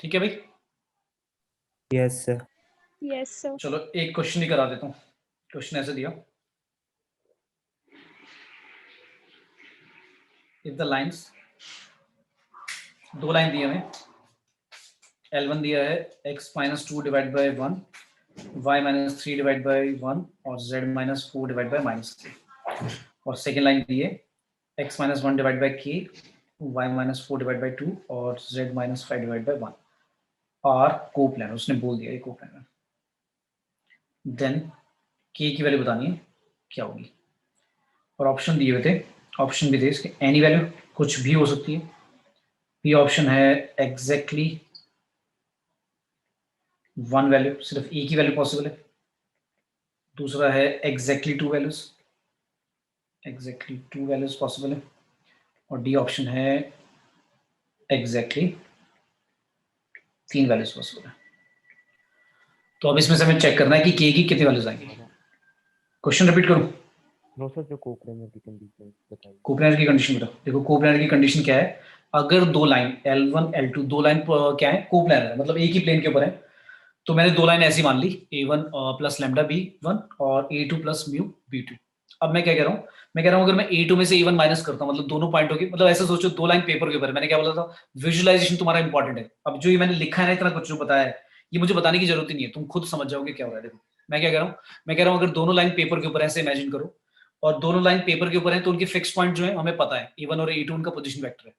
ठीक है भाई, यस सर Yes sir चलो एक क्वेश्चन ही करा देता हूँ। क्वेश्चन ऐसे दिया, इफ द लाइंस, 2 लाइन दिए हमें, L1 दिया है x - 2 divide bye 1, y - 3 divide by 1 और z - 4 डिवाइड बाय -3, और सेकेंड लाइन दी है x minus 1 divide by k, y minus 4 divide by 2 और z minus 5 divide by 1 are coplanar, उसने बोल दिया ये कोप्लानर। देन k की वैल्यू बतानी है क्या होगी, और ऑप्शन दिए हुए थे, ऑप्शन भी थे इसके, एनी वैल्यू कुछ भी हो सकती है। बी ऑप्शन है एग्जैक्टली वन वैल्यू, सिर्फ ए की वैल्यू पॉसिबल है। दूसरा है exactly to values, exactly to values possible है। और डी ऑप्शन है एग्जैक्टली तीन वैल्यूज पॉसिबल है। तो अब इसमें से हमें चेक करना है कि के की कितनी वैल्यूज आएंगी। क्वेश्चन रिपीट करूं? नो सर, जो कोप्लानर की कंडीशन बताइए। कोप्लानर की कंडीशन बताओ। देखो कोप्लानर की कंडीशन क्या है, अगर दो लाइन L1 L2 दो लाइन क्या है, कोप्लानर है, मतलब एक ही प्लेन के ऊपर है। तो मैंने दो लाइन ऐसी मान ली, A1 प्लस लैम्डा B1 और A2 प्लस म्यू B2। अब मैं क्या कह रहा हूँ, मैं कह रहा हूँ अगर मैं A2 में से A1 माइनस करता हूँ, मतलब दोनों पॉइंटों की, मतलब ऐसे सोचो दो लाइन पेपर के ऊपर है। मैंने क्या बोला था, विजुअलाइजेशन तुम्हारा इंपॉर्टेंट है। अब जो ये मैंने लिखा है ना, इतना कुछ जो बताया है, ये मुझे बताने की जरूरत ही नहीं है, तुम खुद समझ जाओगे क्या हो रहा है। देखो मैं क्या कह रहा हूँ, मैं कह रहा हूँ अगर दोनों लाइन पेपर के ऊपर ऐसे इमेजिन करो, और दोनों लाइन पेपर के ऊपर है, तो उनके फिक्स पॉइंट जो है हमें पता है, A1 और A2 उनका पोजीशन वेक्टर है।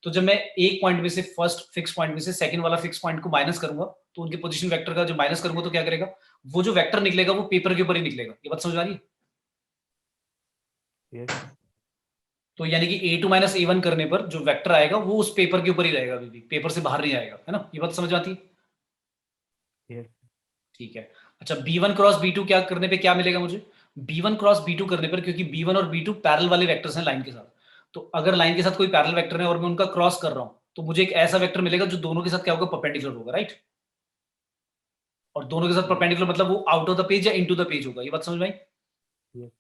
तो जब मैं एक पॉइंट में से, फर्स्ट फिक्स पॉइंट में से सेकंड वाला फिक्स पॉइंट को माइनस करूंगा, तो उनके पोजीशन वेक्टर का जो माइनस करूंगा तो क्या करेगा, वो जो वेक्टर निकलेगा वो पेपर के ऊपर ही निकलेगा। ये बात समझ आ रही है? यस तो यानी कि A2 माइनस A1 करने पर जो वेक्टर आएगा वो उस पेपर के ऊपर ही रहेगा, अभी भी पेपर से बाहर नहीं आएगा, है ना? ये बात समझ में आती है? यस ठीक है। अच्छा B1 क्रॉस B2 क्या करने पे क्या मिलेगा मुझे, B1 क्रॉस B2 करने पर, क्योंकि B1 और B2 पैरेलल वाले वेक्टर्स हैं लाइन के साथ, तो अगर लाइन के साथ कोई पैरेलल वेक्टर है और मैं उनका क्रॉस कर रहा हूं, तो मुझे एक ऐसा वेक्टर मिलेगा जो दोनों के साथ क्या होगा, परपेंडिकुलर होगा, राइट? और दोनों के साथ परपेंडिकुलर मतलब वो आउट ऑफ द पेज या इनटू द पेज होगा। ये बात समझ में आई? यस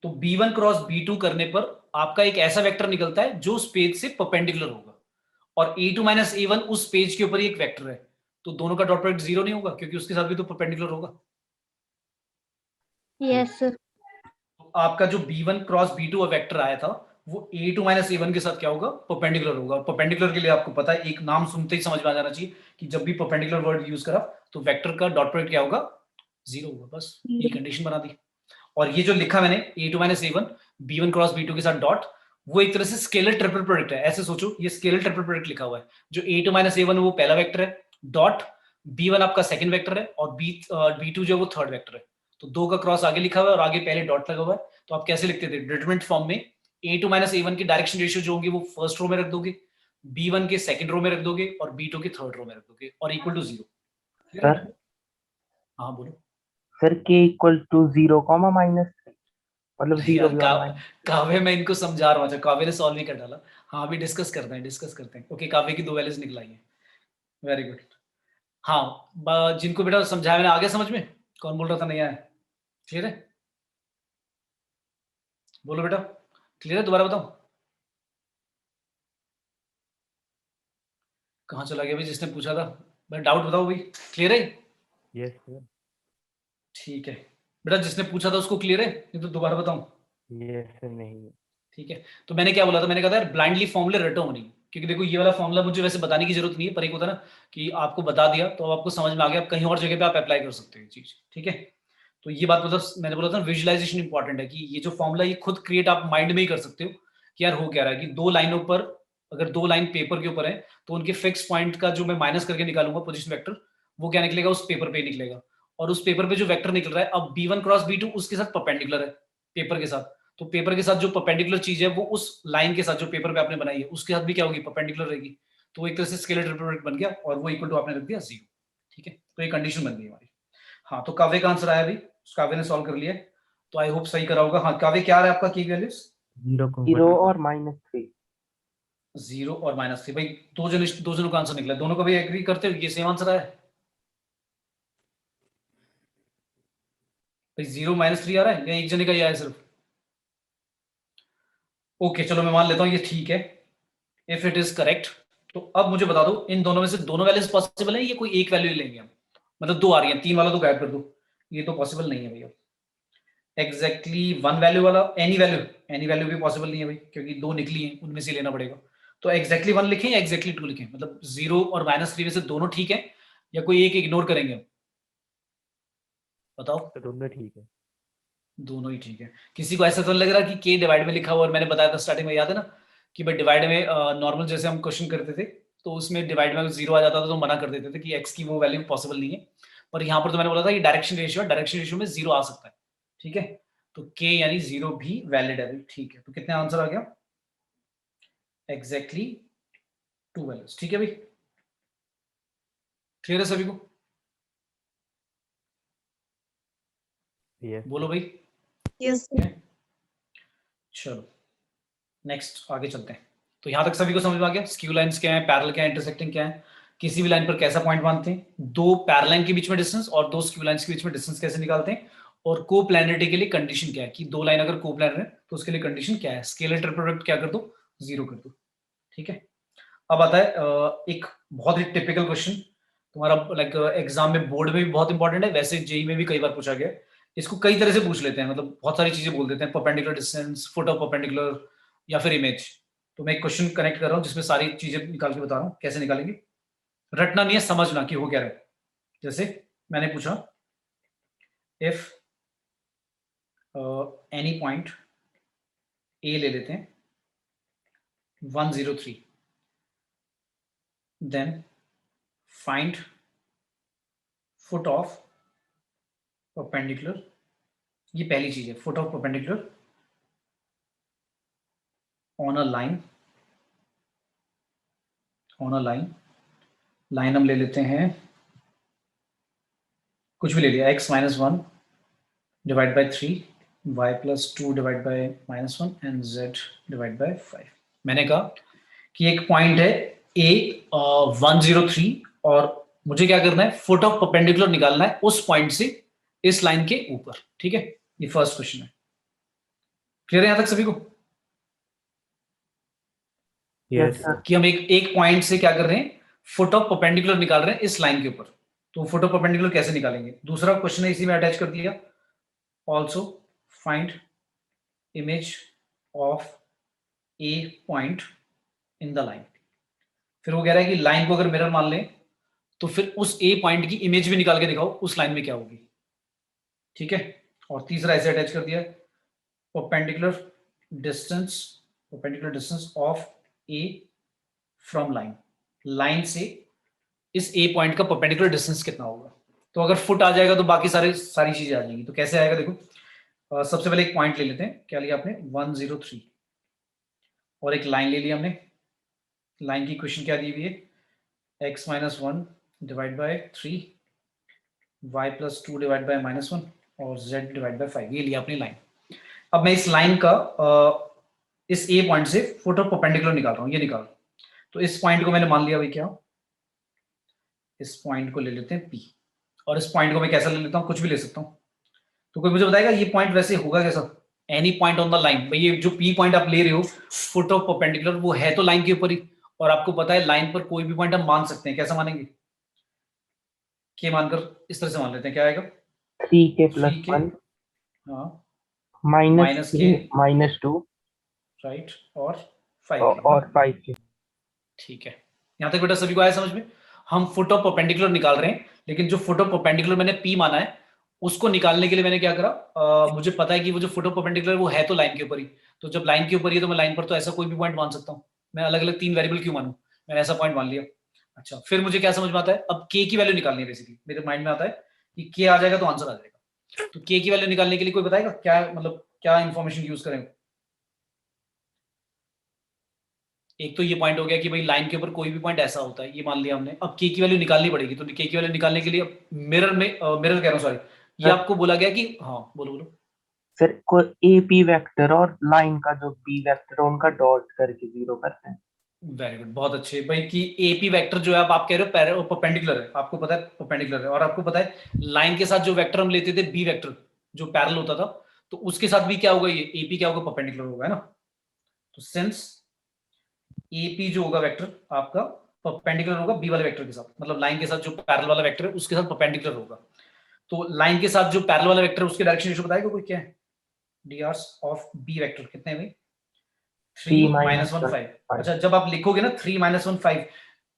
तो B1 क्रॉस B2 करने पर आपका एक ऐसा वेक्टर निकलता है जो उस पेज से परपेंडिकुलर होगा, और A2 माइनस A1 उस पेज के ऊपर ही एक वेक्टर है, तो दोनों का डॉट प्रोडक्ट जीरो नहीं होगा, क्योंकि उसके साथ भी तो परपेंडिकुलर होगा। Yes, sir. तो आपका जो B1 क्रॉस B2 वेक्टर आया था, वो A2 माइनस A1 के साथ क्या होगा, परपेंडिकुलर होगा। परपेंडिकुलर के लिए आपको पता है, एक नाम सुनते ही समझ में आ जाना चाहिए कि जब भी परपेंडिकुलर वर्ड यूज करा तो वेक्टर का डॉट प्रोडक्ट क्या होगा, जीरो होगा। बस ये कंडीशन बना दी। और ये जो लिखा मैंने A2 minus A1 B1 cross B2 के साथ डॉट, वो एक तरह से स्केलर ट्रिपल प्रोडक्ट है। ऐसे सोचो, ये स्केलर ट्रिपल प्रोडक्ट लिखा हुआ है। जो A2 माइनस A1 वो पहला वेक्टर है, डॉट B1 आपका सेकंड वेक्टर है, और B2 जो है वो थर्ड वेक्टर है। तो दो का क्रॉस आगे लिखा हुआ है और आगे पहले डॉट लगा हुआ है। तो आप कैसे लिखते थे डिटरमिनेंट फॉर्म में, A2 माइनस A1 की डायरेक्शन रेशियो जो होंगे वो फर्स्ट रो में रख दोगे, B1 के सेकंड रो में रख दोगे, और B2 के थर्ड रो में रख दोगे, और इक्वल टू जीरो। सर हाँ बोलो। सर के इक्वल टू 0 कॉमा माइनस, मतलब 0 यार भी और माइनस। काव्य मैं इनको समझा रहा हूँ। अच्छा काव्य ने सॉल्व नहीं कर डाला। हाँ अभी डिस्कस करते हैं, डिस्कस करते हैं। ओके काव्य की दो वैल्यूज निकलाई है, वेरी गुड। हाँ जिनको बेटा समझाया मैंने, आ गया समझ में? कौन बोल रहा था नहीं आया? क्लियर है? बोलो बेटा, क्लियर है? दोबारा बताओ, कहाँ चला गया भाई जिसने पूछा था? भाई डाउट बताओ भाई, क्लियर है? यस सर ठीक है बेटा, जिसने पूछा था उसको क्लियर है, नहीं तो दोबारा बताऊं? यस सर नहीं ठीक है। तो मैंने क्या बोला था, मैंने कहा था यार ब्लाइंडली फॉर्मूले रटो नहीं, क्योंकि देखो ये वाला फॉर्मूला मुझे वैसे बताने की जरूरत नहीं है, पर एक होता है ना कि आपको बता दिया तो आपको समझ में आ गया, आप कहीं और जगह पे आप अप्लाई कर सकते हो ये चीज। ठीक है, तो ये बात मतलब मैंने बोला था विजुअलाइजेशन इंपॉर्टेंट है, कि ये जो फॉर्मूला ये खुद क्रिएट आप माइंड में ही कर सकते हो कि यार हो क्या रहा है, कि दो लाइनों पर, अगर दो लाइन पेपर के ऊपर है, तो उनके फिक्स पॉइंट का जो मैं माइनस करके निकालूंगा पोजीशन वेक्टर, वो क्या निकलेगा, उस पेपर पे निकलेगा। और उस पेपर पे जो वेक्टर निकल रहा है, अब B1 क्रॉस B2 उसके साथ परपेंडिकुलर है पेपर के साथ, तो पेपर के साथ जो परपेंडिकुलर चीज है वो उस लाइन के साथ जो पेपर पे आपने बनाई है उसके साथ भी क्या होगी, परपेंडिकुलर रहेगी। तो वो एक तरह से स्केलर ट्रिपल प्रोडक्ट बन गया, और वो इक्वल टू आपने रख दिया जीरो। ठीक है, तो ये कंडीशन बन गई हमारी। हाँ तो काव्य का आंसर आया अभी, काव्य ने सॉल्व कर लिया है, तो आई होप सही करा होगा। हाँ काव्य क्या आ रहा है आपका की वैल्यूज? 0 और -3। 0 और -3। भाई दो जनों का आंसर निकला, दोनों का भी एग्री करते हो ये सेम आंसर आया है? भाई 0 -3 आ रहा है या एक जने का ही आया है सिर्फ? ओके चलो मैं मान लेता हूँ ये ठीक है, इफ इट इज करेक्ट। तो अब मुझे बता दो इन दोनों में से दोनों वैल्यूज पॉसिबल है, ये कोई एक वैल्यू ही लेंगे हम, मतलब दो आ रही है, तीन वाला तो गायब कर दो, ये तो पॉसिबल नहीं है भैया। एग्जैक्टली वन वैल्यू वाला, एनी वैल्यू भी पॉसिबल नहीं है भाई, क्योंकि दो निकली हैं उनमें से लेना पड़ेगा। तो एग्जैक्टली वन लिखें या एग्जैक्टली टू लिखें, मतलब 0 और -3 में से दोनों ठीक है या कोई एक इग्नोर करेंगे हम? बताओ। सर दोनों ठीक है दोनों ही ठीक है। किसी को ऐसा तो नहीं लग रहा कि के डिवाइड में लिखा हुआ, और मैंने बताया था स्टार्टिंग में, याद है ना कि भाई डिवाइड में नॉर्मल जैसे हम क्वेश्चन करते थे तो उसमें डिवाइड में जीरो आ जाता था तो मना कर देते थे कि एक्स की वो वैल्यू पॉसिबल नहीं है। पर यहाँ पर तो मैंने बोला था ये डायरेक्शन रेशियो है, डायरेक्शन रेशियो में जीरो आ सकता है, ठीक है। तो के यानी जीरो भी वैलिड है भाई, ठीक है। तो कितने आंसर आ गया? एग्जैक्टली 2 वैल्यूज, ठीक है भाई। क्लियर है सभी को? यस बोलो भाई। Yes, sir. चलो नेक्स्ट आगे चलते हैं। तो यहां तक सभी को समझ में आ गया स्क्यू लाइंस क्या है, पैरेलल क्या है, इंटरसेक्टिंग क्या है, किसी भी लाइन पर कैसा पॉइंट बांधते हैं, दो पैरेलल के बीच में डिस्टेंस और दो स्क्यू लाइंस के बीच में डिस्टेंस कैसे निकालते हैं, और कोप्लैनरिटी के लिए कंडीशन क्या है कि दो लाइन अगर कोप्लैनर है तो उसके लिए कंडीशन क्या है, स्केलर ट्रिपल प्रोडक्ट क्या कर दो, जीरो कर दो, ठीक है। अब आता है एक बहुत ही टिपिकल क्वेश्चन तुम्हारा, लाइक एग्जाम में बोर्ड में भी बहुत इंपॉर्टेंट है, वैसे जेई में भी कई बार पूछा गया है। इसको कई तरह से पूछ लेते हैं, मतलब बहुत सारी चीजें बोल देते हैं, perpendicular distance, foot of perpendicular, या फिर इमेज। तो मैं एक क्वेश्चन कनेक्ट कर रहा हूँ जिसमें सारी चीजें निकाल के बता रहा हूँ कैसे निकालेंगे। रटना नहीं है, समझना कि हो क्या रहा है। जैसे मैंने पूछा इफ एनी पॉइंट ए ले लेते हैं 103, then find foot of perpendicular, ये पहली चीज है, foot of perpendicular on a line, line हम ले लेते हैं, कुछ भी ले लिया, x minus 1 divide by 3, y plus 2 divide by minus 1 and z divide by 5। मैंने कहा कि एक पॉइंट है a 103 और मुझे क्या करना है, फुट ऑफ परपेंडिकुलर निकालना है उस पॉइंट से इस लाइन के ऊपर, ठीक है। ये फर्स्ट क्वेश्चन है। क्लियर है यहां तक सभी को? Yes sir. कि हम एक पॉइंट से क्या कर रहे हैं, फुट ऑफ परपेंडिकुलर निकाल रहे हैं इस लाइन के ऊपर। तो फुट ऑफ परपेंडिकुलर कैसे निकालेंगे, दूसरा क्वेश्चन है इसी में अटैच कर दिया। Also find image of A point in the line. फिर वो कह रहा है कि लाइन को अगर मिरर मान लें तो फिर उस ए पॉइंट की इमेज भी निकाल के दिखाओ उस लाइन में क्या होगी, ठीक है। और तीसरा ऐसे अटैच कर दिया, perpendicular distance of A from line, line से इस ए पॉइंट का परपेंडिकुलर डिस्टेंस कितना होगा। तो अगर फुट आ जाएगा तो बाकी सारी चीजें आ जाएंगी। तो कैसे आएगा देखो, सबसे पहले एक पॉइंट ले लेते हैं, क्या लिया आपने 103, और एक लाइन ले लिया हमने। लाइन की इक्वेशन क्या दी हुई है, x minus 1 divide by 3, y plus 2 divide bye minus 1 और z डिवाइड बाय 5, ये लिया अपनी लाइन। अब मैं इस लाइन का इस ए पॉइंट से फुट ऑफ परपेंडिकुलर निकाल रहा हूँ, ये निकाल। तो इस पॉइंट को मैंने मान लिया भाई, क्या इस पॉइंट को ले लेते हैं P, और इस पॉइंट को मैं कैसा ले लेता हूँ, कुछ भी ले सकता हूँ। तो कोई मुझे बताएगा ये पॉइंट वैसे होगा कैसा, any point on the line. भाई ये जो P पॉइंट आप ले रहे हो फुट ऑफ परपेंडिकुलर, वो है तो लाइन के ऊपर ही, और आपको पता है लाइन पर कोई भी पॉइंट हम मान सकते हैं। कैसा मानेंगे, के मानकर इस तरह से मान लेते हैं, क्या आएगा 3k plus 3k, 1 हाँ minus -k 3 minus 2 राइट, और 5k, और 5k। ठीक है। यहां तक बेटा सभी को आया समझ में? हम फुट ऑफ परपेंडिकुलर निकाल रहे हैं, लेकिन जो फुट ऑफ परपेंडिकुलर मैंने P माना है उसको निकालने के लिए मैंने क्या करा, मुझे पता है कि वो जो फुट ऑफ परपेंडिकुलर वो है तो लाइन के ऊपर ही। तो जब लाइन के ऊपर ही है तो मैं लाइन पर तो ऐसा कोई भी पॉइंट मान सकता हूँ। मैं अलग अलग 3 वेरिएबल क्यों मानूं, मैंने ऐसा पॉइंट मान लिया। अच्छा, फिर मुझे क्या समझ में आता है, अब k की वैल्यू निकालनी है। बेसिकली मेरे माइंड में आता है कि k आ जाएगा तो आंसर आ जाएगा। तो k की वैल्यू निकालने के लिए कोई बताएगा क्या, मतलब क्या इंफॉर्मेशन यूज करें? एक तो ये पॉइंट हो गया कि भाई लाइन के ऊपर कोई भी पॉइंट ऐसा होता है, ये मान लिया हमने। अब k की वैल्यू निकालनी पड़ेगी, तो k की वैल्यू निकालने के लिए मिरर में मिरर कह रहा हूँ सॉरी, ये आपको बोला गया कि हाँ बोलो बोलो। सर को AP वेक्टर और लाइन का जो B वेक्टर है उनका डॉट करके 0 करते हैं। वेरी गुड, बहुत अच्छे भाई। कि AP वेक्टर जो है आप कह रहे हो परपेंडिकुलर है, आपको पता है परपेंडिकुलर है, और आपको पता है लाइन के साथ जो वेक्टर हम लेते थे B वेक्टर जो पैरेलल होता था, तो उसके साथ भी क्या होगा, ये AP क्या होगा, परपेंडिकुलर होगा, है ना। तो सिंस AP जो होगा वेक्टर आपका परपेंडिकुलर होगा B वाले वेक्टर के साथ, मतलब लाइन के साथ जो पैरेलल वाला वेक्टर है उसके साथ परपेंडिकुलर होगा। तो लाइन के साथ जो पैरेलल वाला वेक्टर है उसके डायरेक्शन रेशियो बताएगा कोई, क्या है dr ऑफ B वेक्टर कितने हैं भाई, 3 - 1 5। अच्छा, जब आप लिखोगे ना 3 - 1 5,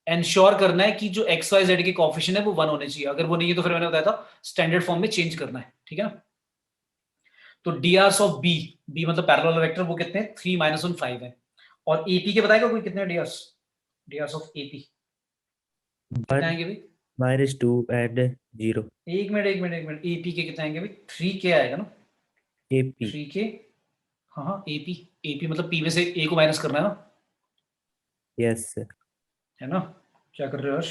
एंश्योर करना है कि जो एक्स वाई जेड के कोएफिशिएंट है वो 1 होने चाहिए। अगर वो नहीं है तो फिर मैंने बताया था स्टैंडर्ड फॉर्म में चेंज करना है, ठीक है ना। तो डीआरस ऑफ बी, बी मतलब पैरेलल वेक्टर, वो कितने हैं? 3 -1 5 है। और एपी के बताएगा कोई कितने डीआरस? डीआरस ऑफ एपी कितने आएंगे भाई? -2 and 0 एक मिनट, एपी के कितने आएंगे भाई? 3 के आएगा ना, AP 3 के। हाँ हाँ, एपी, एपी मतलब पी में से ए को माइनस करना है ना, yes sir है ना? क्या कर रहे हो हर्ष?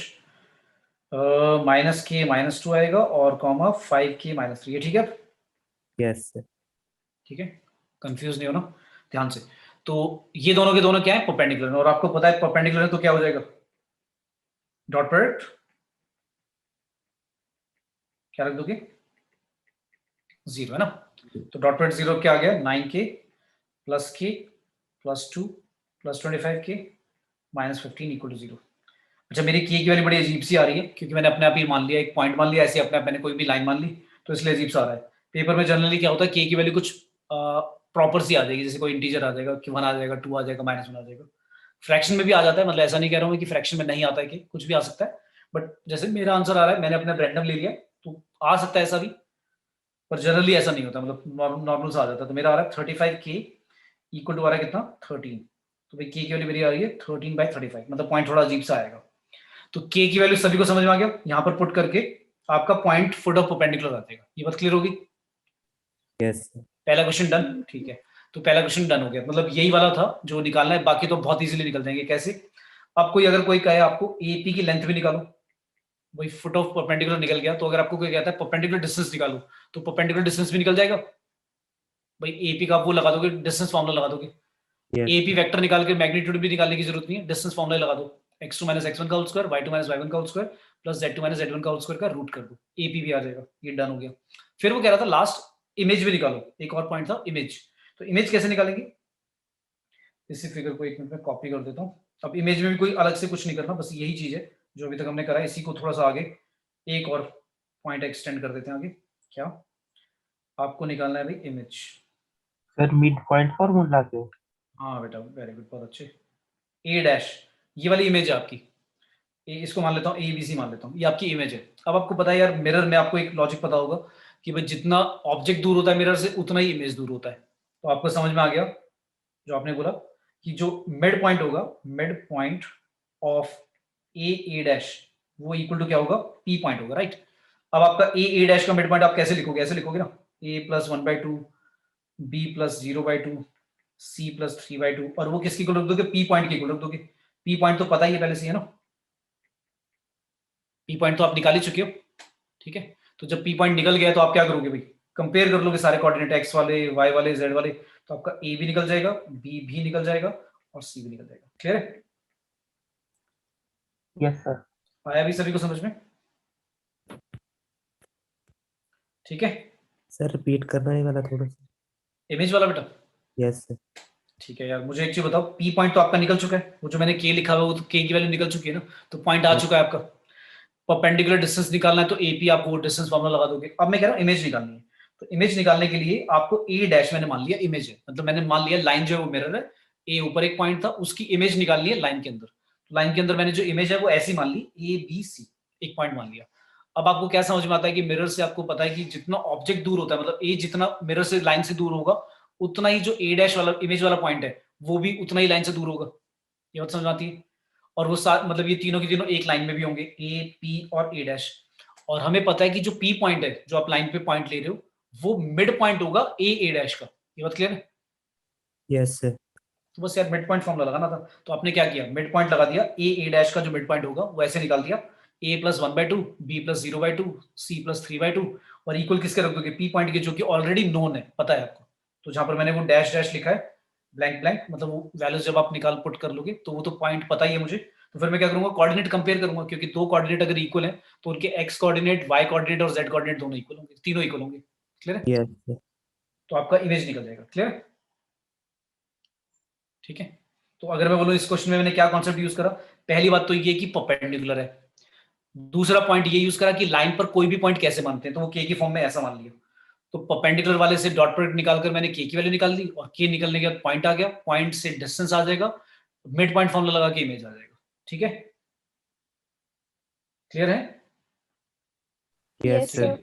-k -2 आएगा और कॉमा 5k -3 है, ठीक है? yes sir ठीक है, कंफ्यूज नहीं होना ध्यान से। तो ये दोनों के दोनों क्या है? परपेंडिकुलर। और आपको पता है परपेंडिकुलर है तो क्या हो जाएगा? डॉट प्रोडक्ट क्या रख दोगे? 0 है ना? तो डॉट प्रोडक्ट 0 क्या आ गया? 9k + k + 2 + 25k -15 = 0। अच्छा, मेरी k की वैल्यू बड़ी अजीब सी आ रही है क्योंकि मैंने अपने आप ही मान लिया, एक पॉइंट मान लिया, ऐसे अपने आप मैंने कोई भी लाइन मान ली, तो इसलिए अजीब सा आ रहा है। पेपर में जनरली क्या होता है, k की वैल्यू कुछ प्रॉपर सी आ जाएगी, जैसे कोई इंटीजर आ जाएगा कि 1 आ जाएगा, 2 आ जाएगा, -1 आ जाएगा। फ्रैक्शन में भी आ जाता है, मतलब ऐसा नहीं कह रहा हूँ कि फ्रैक्शन में नहीं आता है, कि कुछ भी आ सकता है, बट जैसे मेरा आंसर आ रहा है, मैंने अपना रैंडम ले लिया, तो आ सकता है ऐसा भी, पर जनरली ऐसा नहीं होता, मतलब नॉर्मल सा आ जाता है। तो मेरा आ रहा है 35k इक्वल टू आ रहा है कितना? 13। तो भाई k की वैल्यू मेरी आ रही है 13/35, मतलब पॉइंट थोड़ा अजीब सा आएगा। तो k की वैल्यू सभी को समझ में आ गया? यहाँ पर पुट करके आपका पॉइंट फुट ऑफ परपेंडिकुलर आ जाएगा। ये बात क्लियर होगी? yes sir पहला क्वेश्चन डन, ठीक है। तो पहला क्वेश्चन डन हो गया, मतलब यही वाला था जो निकालना है, बाकी तो बहुत इजीली निकल जाएंगे। कैसे? अब कोई अगर कोई कहे आपको एपी की लेंथ भी निकालो, वही फुट ऑफ परपेंडिकुलर निकल गया, तो अगर आपको कोई कहता है परपेंडिकुलर डिस्टेंस निकालो, तो परपेंडिकुलर डिस्टेंस भी निकल जाएगा भाई। एपी का वो लगा दोगे, डिस्टेंस फॉर्मूला लगा दोगे। yes एपी वेक्टर निकाल के मैग्नीट्यूड भी निकालने की जरूरत नहीं है, डिस्टेंस फॉर्मूला लगा दो, x2 - x1 का होल स्क्वायर, y2 - y1 का whole square plus z2 - z1 का होल स्क्वायर का रूट कर दो, एपी भी आ जाएगा। ये डन हो गया। फिर वो कह रहा था लास्ट इमेज भी निकालो, एक और पॉइंट था इमेज। तो इमेज कैसे निकालेंगे? इसी फिगर को एक मिनट में कॉपी कर देता हूँ। अब इमेज में भी कोई अलग से कुछ नहीं करना, बस यही चीज है जो अभी तक हमने करा है, इसी को थोड़ा सा आगे एक और पॉइंट एक्सटेंड कर देते हैं आगे। क्या आपको निकालना है भाई? Image. Sir mid point formula से। हाँ बेटा, वेरी गुड, बहुत अच्छे। ए डैश, ये वाली इमेज है आपकी, इसको मान लेता हूँ ए बी सी मान लेता हूँ, ये आपकी इमेज है। अब आपको पता है यार, मिरर में आपको एक लॉजिक पता होगा कि भाई जितना ऑब्जेक्ट दूर होता है मिरर से, उतना ही इमेज दूर होता है। तो आपको समझ में आ गया जो आपने बोला कि जो मिड पॉइंट होगा, mid point of A dash, वो इक्वल टू क्या होगा? पी पॉइंट होगा, राइट? अब आपका ए डैश का मिड पॉइंट आप कैसे लिखोगे? ऐसे लिखोगे ना, a + 1/2 b + 0/2 c + 3/2, और वो किसकी इक्वल रख दोगे? पी पॉइंट की इक्वल रख दोगे। पी पॉइंट तो पता ही है पहले से, है ना? पी पॉइंट तो आप निकाल ही चुके हो, ठीक है? तो जब पी पॉइंट निकल गया तो आप क्या करोगे भाई? कंपेयर कर लोगे सारे कोऑर्डिनेट, एक्स वाले, वाई वाले, जेड वाले, तो आपका ए भी निकल जाएगा, बी भी निकल जाएगा और सी भी निकल जाएगा। क्लियर है? Yes sir. आया भी सभी को समझ में? ठीक है, सर रिपीट करना है वाला थोड़ा सा इमेज वाला बेटा। yes sir ठीक है यार, मुझे एक चीज बताओ, पी पॉइंट तो आपका निकल चुका है, वो जो मैंने के लिखा हुआ है, वो तो के की वैल्यू निकल चुकी है ना, तो पॉइंट आ चुका है आपका। परपेंडिकुलर डिस्टेंस निकालना है तो एपी आपको डिस्टेंस फॉर्मूला लगा दोगे। अब मैं कह रहा हूँ इमेज निकालनी है, तो इमेज निकालने के लिए आपको ए डैश, मैंने मान लिया इमेज है, मतलब मैंने मान लिया लाइन जो है वो मिरर है, ए ऊपर एक पॉइंट था, उसकी इमेज निकालनी है लाइन के अंदर। लाइन के अंदर मैंने जो इमेज है वो ऐसी मान ली, ए बी सी, एक पॉइंट मान लिया। अब आपको क्या समझ में आता है कि मिरर से आपको पता है कि जितना ऑब्जेक्ट दूर होता है, मतलब ए जितना मिरर से लाइन से दूर होगा, उतना ही जो ए डैश वाला इमेज वाला पॉइंट है वो भी उतना ही लाइन से दूर होगा। ये बात समझ में आती है? और वो मतलब ये तीनों की तीनों एक लाइन में भी होंगे, ए पी और ए डैश। और हमें पता है कि जो पी पॉइंट है, जो आप लाइन पे पॉइंट ले रहे हो, वो मिड पॉइंट होगा ए डैश का। ये बात क्लियर है? yes sir तो बस यार मिड पॉइंट फॉर्मूला लगाना था, तो आपने क्या किया? मिड पॉइंट लगा दिया, ए डैश का जो मिड पॉइंट होगा वो ऐसे निकाल दिया, a + 1/2 b + 0/2 c + 3/2, और इक्वल किसके रख दोगे? पी पॉइंट के, जो कि ऑलरेडी नोन है, पता है आपको। तो जहां पर मैंने वो डैश डैश लिखा है, ब्लैंक ब्लैंक, मतलब वो वैल्यूज जब आप निकाल पुट कर लोगे तो वो तो पॉइंट पता ही है मुझे। तो फिर मैं क्या करूंगा? कोऑर्डिनेट कंपेयर करूंगा, क्योंकि दो कोऑर्डिनेट अगर इक्वल है तो उनके एक्स कोऑर्डिनेट, वाई कोऑर्डिनेट और जेड कोऑर्डिनेट दोनों इक्वल होंगे, तीनों इक्वल होंगे। क्लियर है? yes sir तो आपका इमेज निकल जाएगा। क्लियर है? ठीक है, तो अगर मैं बोलूं इस क्वेश्चन में मैंने क्या कॉन्सेप्ट यूज करा, पहली बात तो ये कि परपेंडिकुलर है। दूसरा पॉइंट ये यूज करा कि लाइन पर कोई भी पॉइंट कैसे मानते हैं, तो वो के की फॉर्म में ऐसा मान लिया। तो परपेंडिकुलर वाले से डॉट प्रोडक्ट निकालकर मैंने के की वैल्यू निकाल दी, और के निकलने के बाद पॉइंट आ गया, पॉइंट से डिस्टेंस आ जाएगा, मिड पॉइंट फॉर्मूला लगा के इमेज आ जाएगा। ठीक है, क्लियर है? yes Yes, sir sir.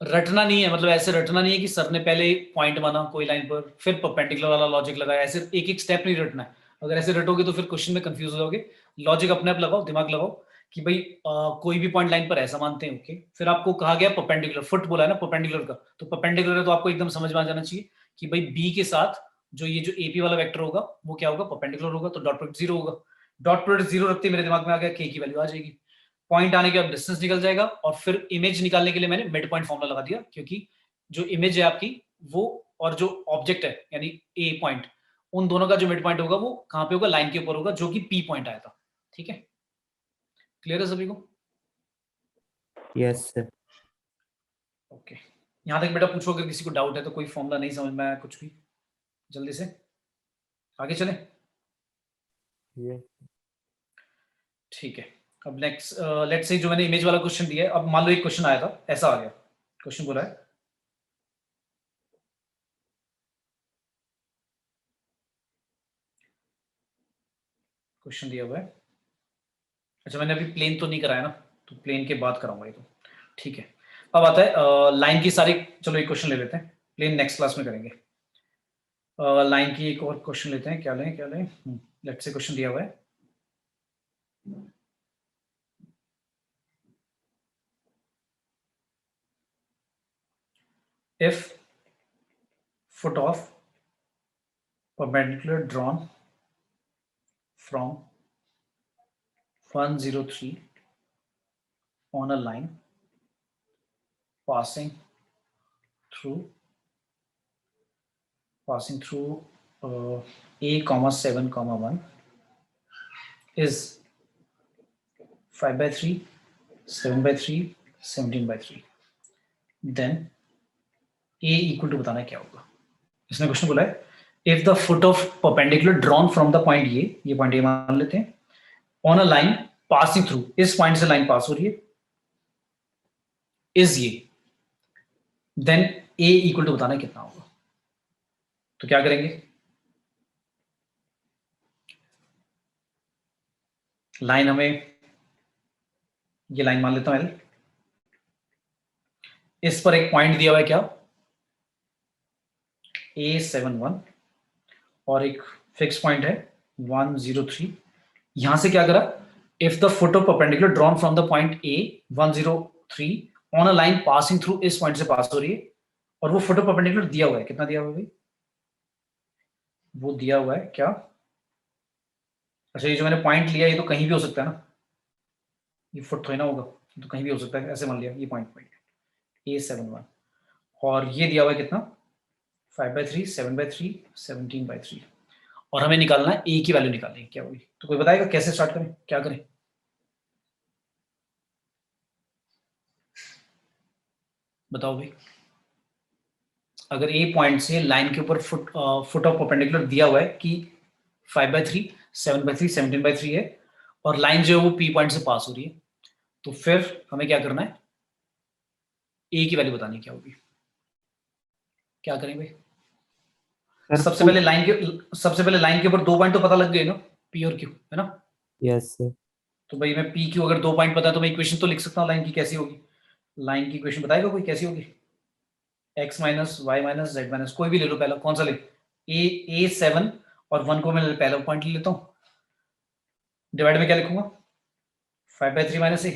रटना नहीं है, मतलब ऐसे रटना नहीं है कि सर ने पहले पॉइंट माना कोई लाइन पर, फिर परपेंडिकुलर वाला लॉजिक लगाया, ऐसे एक एक स्टेप नहीं रटना है। अगर ऐसे रटोगे तो फिर क्वेश्चन में कंफ्यूज हो जाओगे। लॉजिक अपने आप लगाओ, दिमाग लगाओ कि भाई कोई भी पॉइंट लाइन पर ऐसा मानते हैं, ओके। फिर आपको कहा गया परपेंडिकुलर, फुट बोला है ना परपेंडिकुलर का, तो परपेंडिकुलर है तो आपको एकदम समझ में आ जाना चाहिए कि भाई बी के साथ जो ये जो एपी वाला वेक्टर होगा वो क्या होगा, परपेंडिकुलर होगा, तो डॉट प्रोडक्ट 0 होगा। डॉट प्रोडक्ट 0 रखते मेरे दिमाग में आ गया के की वैल्यू आ जाएगी। पॉइंट आने के बाद डिस्टेंस निकल जाएगा, और फिर इमेज निकालने के लिए मैंने मिड पॉइंट फॉर्मूला लगा दिया, क्योंकि जो इमेज है आपकी वो और जो ऑब्जेक्ट है यानी ए पॉइंट, उन दोनों का जो मिड पॉइंट होगा वो कहां पे होगा, लाइन के ऊपर होगा, जो कि पी पॉइंट आया था। ठीक है, क्लियर है सभी को? Yes sir. ओके, यहां तक बेटा पूछो, अगर किसी को डाउट है तो, कोई फॉर्मूला नहीं समझ में आया कुछ भी, जल्दी से आगे चले। Yes. ठीक है, अब नेक्स्ट लेट्स से जो मैंने इमेज वाला क्वेश्चन दिया है, अब मान लो एक क्वेश्चन आया था, ऐसा आ गया क्वेश्चन, बोला है क्वेश्चन दिया हुआ है। अच्छा, मैंने अभी प्लेन तो नहीं कराया ना, तो प्लेन के बाद कराऊंगा ये तो। ठीक है, अब आता है लाइन की सारी, चलो एक क्वेश्चन ले लेते हैं, प्लेन नेक्स्ट क्लास में करेंगे। लाइन की एक और क्वेश्चन लेते हैं, क्या लें लेट्स से क्वेश्चन दिया हुआ है, if foot of perpendicular drawn from 103 on a line passing through a comma 7 comma 1 is 5 by 3 7 by 3 17 by 3, then a equal to बताना क्या होगा। इसने क्वेश्चन बोला है if the foot of perpendicular drawn from the point ये point A मान लेते हैं, on a line passing through, इस पॉइंट से लाइन पास हो रही है, is ये, then a equal to बताना कितना होगा। तो क्या करेंगे, लाइन हमें ये लाइन मान लेता हूं L, इस पर एक पॉइंट दिया हुआ है क्या, A71, और एक फिक्स पॉइंट है 103। यहां से क्या करा, if the foot of perpendicular drawn from the point A 103 on a line passing through, इस पॉइंट से पास हो रही है, और वो फुट ऑफ परपेंडिकुलर दिया हुआ है, कितना दिया हुआ है भाई, वो दिया हुआ है क्या, अच्छा ये जो मैंने पॉइंट लिया ये तो कहीं भी हो सकता है ना, ये फुट थोड़ी ना होगा, तो कहीं भी हो सकता है, ऐसे मान लिया ये पॉइंट A71, और ये दिया हुआ है कितना 5 by 3 7 by 3 17 by 3, और हमें निकालना है ए की वैल्यू निकालनी है, क्या होगी। तो कोई बताएगा कैसे स्टार्ट करें, क्या करें, बताओ भाई। अगर ए पॉइंट से लाइन के ऊपर फुट ऑफ परपेंडिकुलर दिया हुआ है कि 5 by 3 7 by 3 17 by 3 है, और लाइन जो है वो पी पॉइंट से पास हो रही है, तो फिर हमें क्या करना है, ए की वैल्यू बतानी क्या होगी, क्या करें भाई। सबसे पहले लाइन के ऊपर 2 पॉइंट तो पता लग गए ना, पी और क्यू, है ना। Yes sir. तो भाई मैं पी क्यू अगर 2 पॉइंट पता है तो मैं इक्वेशन तो लिख सकता हूँ लाइन की, कैसी होगी, लाइन की इक्वेशन बताएगा कोई कैसी होगी, x minus y minus z minus, कोई भी ले लो, पहला कौन सा ले, A7 और 1 को मैं पहला पॉइंट ले लेता हूँ, डिवाइड में क्या लिखूंगा 5 by 3 minus A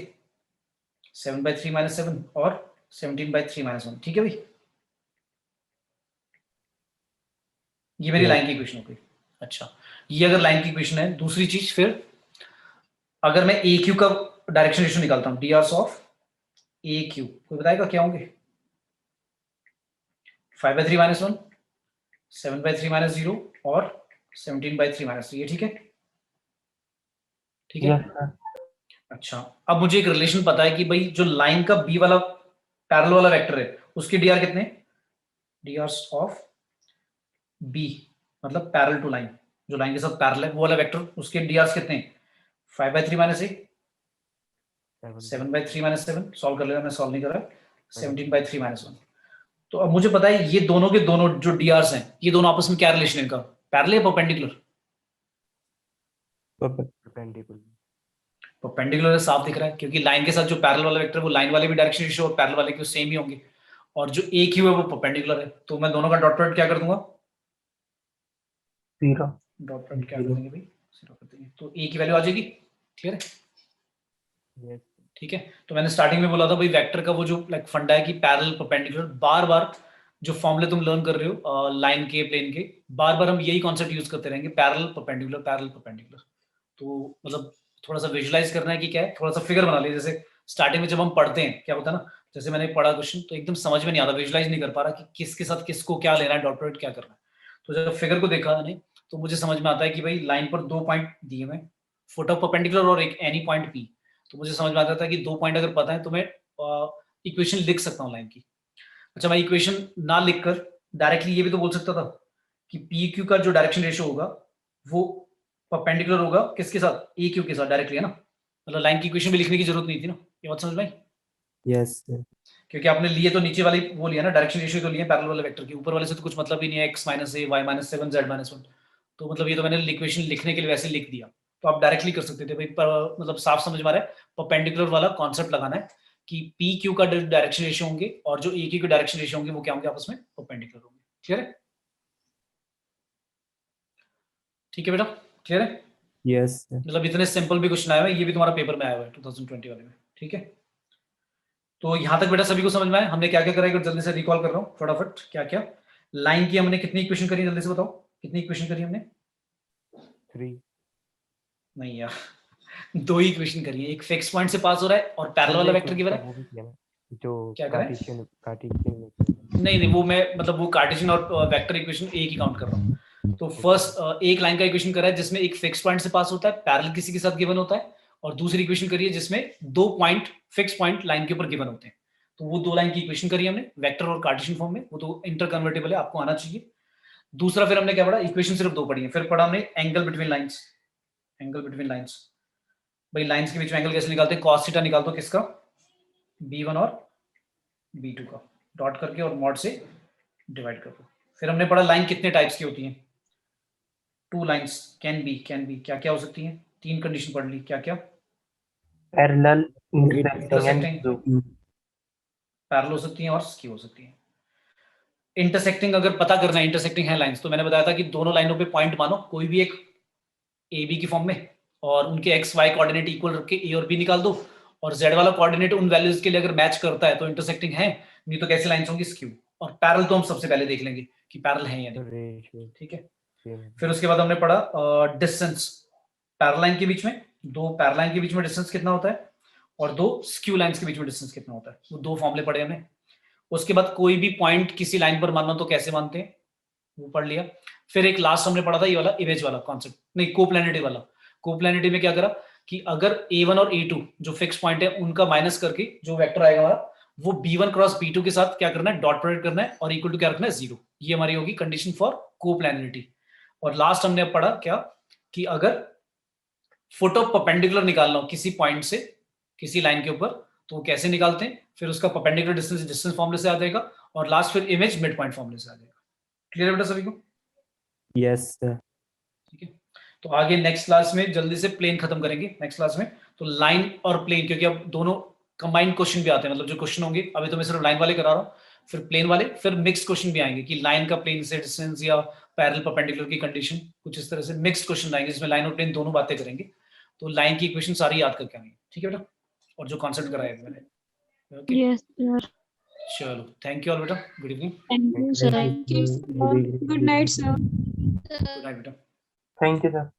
7 by 3 minus 7 और 17 by 3 माइनस 1, ठीक है भाई, ये मेरी लाइन की इक्वेशन हो गई। अच्छा, ये अगर लाइन की इक्वेशन है, दूसरी चीज फिर अगर मैं ए क्यू का डायरेक्शन रेशियो निकालता हूं, D R of A Q, कोई बताएगा क्या होंगे, 5 by 3 माइनस 1 7 by 3 माइनस 0 और 17 by 3 माइनस 3, ये ठीक है, ठीक है। Yes sir. अच्छा, अब मुझे एक रिलेशन पता है कि भाई जो लाइन का बी वाला पैरेलल वाला वेक्टर है उसके डी आर कितने, डी आर ऑफ बी मतलब पैरेलल टू लाइन, जो लाइन के साथ पैरेलल है वो वाला वेक्टर, उसके डी आर कितने 5 by 3 minus 8 7 by 3 minus 7, solve कर लेना, मैं सॉल्व नहीं कर रहा, 17 by 3 माइनस 1। तो अब मुझे पता है ये दोनों के दोनों जो डी आर्स हैं, ये दोनों आपस में क्या रिलेशन है इनका, पैरेलल या परपेंडिकुलर, Perpendicular. परपेंडिकुलर साफ दिख रहा है, क्योंकि लाइन के साथ जो पैरेलल वाला वेक्टर वो लाइन वाले भी डायरेक्शन रेशियो और पैरेलल वाले के सेम ही होंगे, और जो ए क्यू है वो परपेंडिकुलर है, तो मैं दोनों का डॉट प्रोडक्ट क्या कर दूंगा, 0 डॉट प्रोडक्ट क्या कर देंगे भाई, 0 कर देंगे, तो ए की वैल्यू आ जाएगी। क्लियर है? Yes. ठीक है, तो मैंने स्टार्टिंग में बोला था भाई वेक्टर का वो जो लाइक फंडा है कि पैरेलल परपेंडिकुलर, बार बार जो फॉर्मूले तुम लर्न कर रहे हो लाइन के प्लेन के, बार बार हम यही कॉन्सेप्ट यूज करते रहेंगे, पैरेलल परपेंडिकुलर पैरेलल परपेंडिकुलर। तो मतलब थोड़ा सा विजुलाइज करना है कि क्या है, थोड़ा सा फिगर बना लिया, जैसे स्टार्टिंग में जब हम पढ़ते हैं क्या होता है ना, जैसे मैंने पढ़ा क्वेश्चन तो एकदम समझ में नहीं आता, विजुलाइज नहीं कर पा रहा कि किसके साथ किसको क्या लेना है, डॉट प्रोडक्ट क्या करना है। तो जब फिगर को देखा मैंने तो मुझे समझ में आता है कि भाई लाइन पर 2 पॉइंट दिए हुए, फुट ऑफ परपेंडिकुलर और एक एनी पॉइंट पी, तो मुझे समझ में आता था कि 2 पॉइंट अगर पता है तो मैं इक्वेशन लिख सकता हूँ लाइन की। अच्छा, मैं इक्वेशन ना लिखकर डायरेक्टली ये भी तो बोल सकता था कि पी क्यू का जो डायरेक्शन रेशियो होगा वो परपेंडिकुलर होगा किसके साथ, ए क्यू के साथ डायरेक्टली, है ना, मतलब लाइन की इक्वेशन भी लिखने की जरूरत नहीं थी ना, ये बात समझ में आई? यस क्योंकि आपने लिए तो नीचे वाली वो लिया ना, डायरेक्शन रेशियो तो लिए पैरेलल वाले वेक्टर के, ऊपर वाले से तो कुछ मतलब ही नहीं है, x माइनस ए वाई माइनस 7 जेड माइनस 1, तो मतलब ये तो मैंने इक्वेशन लिखने के लिए वैसे लिख दिया, तो आप डायरेक्टली कर सकते थे भाई, मतलब साफ समझ में आ रहा है, परपेंडिकुलर वाला कॉन्सेप्ट लगाना है कि पी क्यू का डायरेक्शन रेशियो होंगे और जो ए क्यू के डायरेक्शन रेशियो होंगे वो क्या होंगे, आपस में परपेंडिकुलर होंगे। क्लियर है? ठीक है बेटा, क्लियर है? यस मतलब इतने सिंपल भी क्वेश्चन आया हुआ है, ये भी तुम्हारा पेपर में आया हुआ है 2020 वाले में। ठीक है, तो यहां तक बेटा सभी को समझ में आया हमने क्या क्या करा है, जल्दी से रिकॉल कर रहा हूँ फटाफट, क्या क्या लाइन की हमने कितनी इक्वेशन करी, जल्दी से बताओ कितनी इक्वेशन करी हमने? 3. नहीं यार 2 ही इक्वेशन करी है, एक फिक्स पॉइंट से पास हो रहा है और पैरेलल वाला वेक्टर की वो भी किया ना, जो क्या करें? कार्टेशियन में नहीं वो मैं मतलब वो कार्टेशियन और वेक्टर इक्वेशन एक ही काउंट कर रहा हूँ। तो फर्स्ट एक लाइन का इक्वेशन करा है जिसमें एक फिक्स पॉइंट से पास होता है, पैरेलल किसी के साथ गिवन होता है, और दूसरी इक्वेशन करी है जिसमें 2 पॉइंट फिक्स पॉइंट लाइन के ऊपर गिवन होते हैं, तो वो 2 लाइन की इक्वेशन करी हमने वेक्टर और कार्टेशियन फॉर्म में, वो तो इंटर कन्वर्टेबल है, आपको आना चाहिए। दूसरा फिर हमने क्या पढ़ा, इक्वेशन सिर्फ 2 पढ़ी है, फिर पढ़ा हमने angle between lines, angle between lines, भाई लाइंस के बीच में एंगल कैसे निकालते हैं, cos थीटा निकाल दो किसका, b1 और b2 का, डॉट करके और मॉड से डिवाइड कर दो। फिर हमने पढ़ा लाइन कितने टाइप्स की होती हैं, 2 लाइंस कैन बी क्या क्या हो सकती हैं, 3 कंडीशन पढ़ ली, क्या क्या, पैरेलल Intersecting. इंटरसेक्टिंग पैरेलल हो सकती हैं और स्क्यू हो सकती हैं। इंटरसेक्टिंग अगर पता करना है, इंटरसेक्टिंग है लाइंस, तो मैंने बताया था कि दोनों लाइनों पे पॉइंट मानो कोई भी एक ए बी की फॉर्म में, और उनके एक्स वाई कोऑर्डिनेट इक्वल रख के ए और बी निकाल दो, और जेड वाला कोऑर्डिनेट उन वैल्यूज के लिए अगर मैच करता है तो इंटरसेक्टिंग है, नहीं तो कैसी लाइंस होंगी, स्क्यू। और पैरेलल तो हम सबसे पहले देख लेंगे कि पैरेलल है या नहीं। रेशियो ठीक है, सेम है. फिर उसके बाद हमने पढ़ा डिस्टेंस, पैरेलल लाइन के बीच में, 2 पैरेलल लाइन के बीच में डिस्टेंस कितना होता है, और 2 स्क्यू लाइंस के बीच में डिस्टेंस कितना होता है, वो 2 फॉर्मूले पढ़े हमने। उसके बाद कोई भी पॉइंट किसी लाइन पर मानना तो कैसे मानते हैं, वो पढ़ लिया। फिर एक लास्ट हमने पढ़ा था ये वाला इमेज वाला कॉन्सेप्ट, नहीं कोप्लैनिटी वाला। कोप्लैनिटी में क्या करा कि अगर a1 और a2 जो फिक्स पॉइंट है उनका माइनस करके जो वेक्टर आएगा हमारा, वो b1 क्रॉस b2 के साथ क्या करना है, डॉट प्रोडक्ट करना है, और इक्वल टू क्या रखना है, 0। ये हमारी होगी कंडीशन फॉर कोप्लैनिटी। और लास्ट हमने पढ़ा क्या कि अगर फुट ऑफ परपेंडिकुलर निकालना हो किसी पॉइंट से किसी लाइन के ऊपर, तो वो कैसे निकालते हैं, फिर उसका परपेंडिकुलर डिस्टेंस फॉर्मूले से आ जाएगा, और लास्ट फिर इमेज मिड पॉइंट फॉर्मूले से आ जाएगा। क्लियर है बेटा सभी को? यस ठीक है, तो आगे नेक्स्ट क्लास में जल्दी से प्लेन खत्म करेंगे नेक्स्ट क्लास में, तो लाइन और प्लेन, क्योंकि अब दोनों कंबाइंड क्वेश्चन भी आते हैं, मतलब जो क्वेश्चन होंगे, अभी तो मैं सिर्फ लाइन वाले करा रहा हूँ, फिर प्लेन वाले, फिर मिक्स क्वेश्चन भी आएंगे कि लाइन का प्लेन से डिस्टेंस या पैरेलल परपेंडिकुलर की कंडीशन, कुछ इस तरह से मिक्स क्वेश्चन आएंगे जिसमें लाइन और प्लेन दोनों बातें करेंगे। तो लाइन की इक्वेशन सारी याद करके आएंगे, ठीक है बेटा, और जो कॉन्सेप्ट कराया है मैंने। Okay, Yes, sir. चलो थैंक यू ऑल बेटा, good evening, Thank you, sir. Thank you, sir. Good night, sir. Good night बेटा। Thank you sir.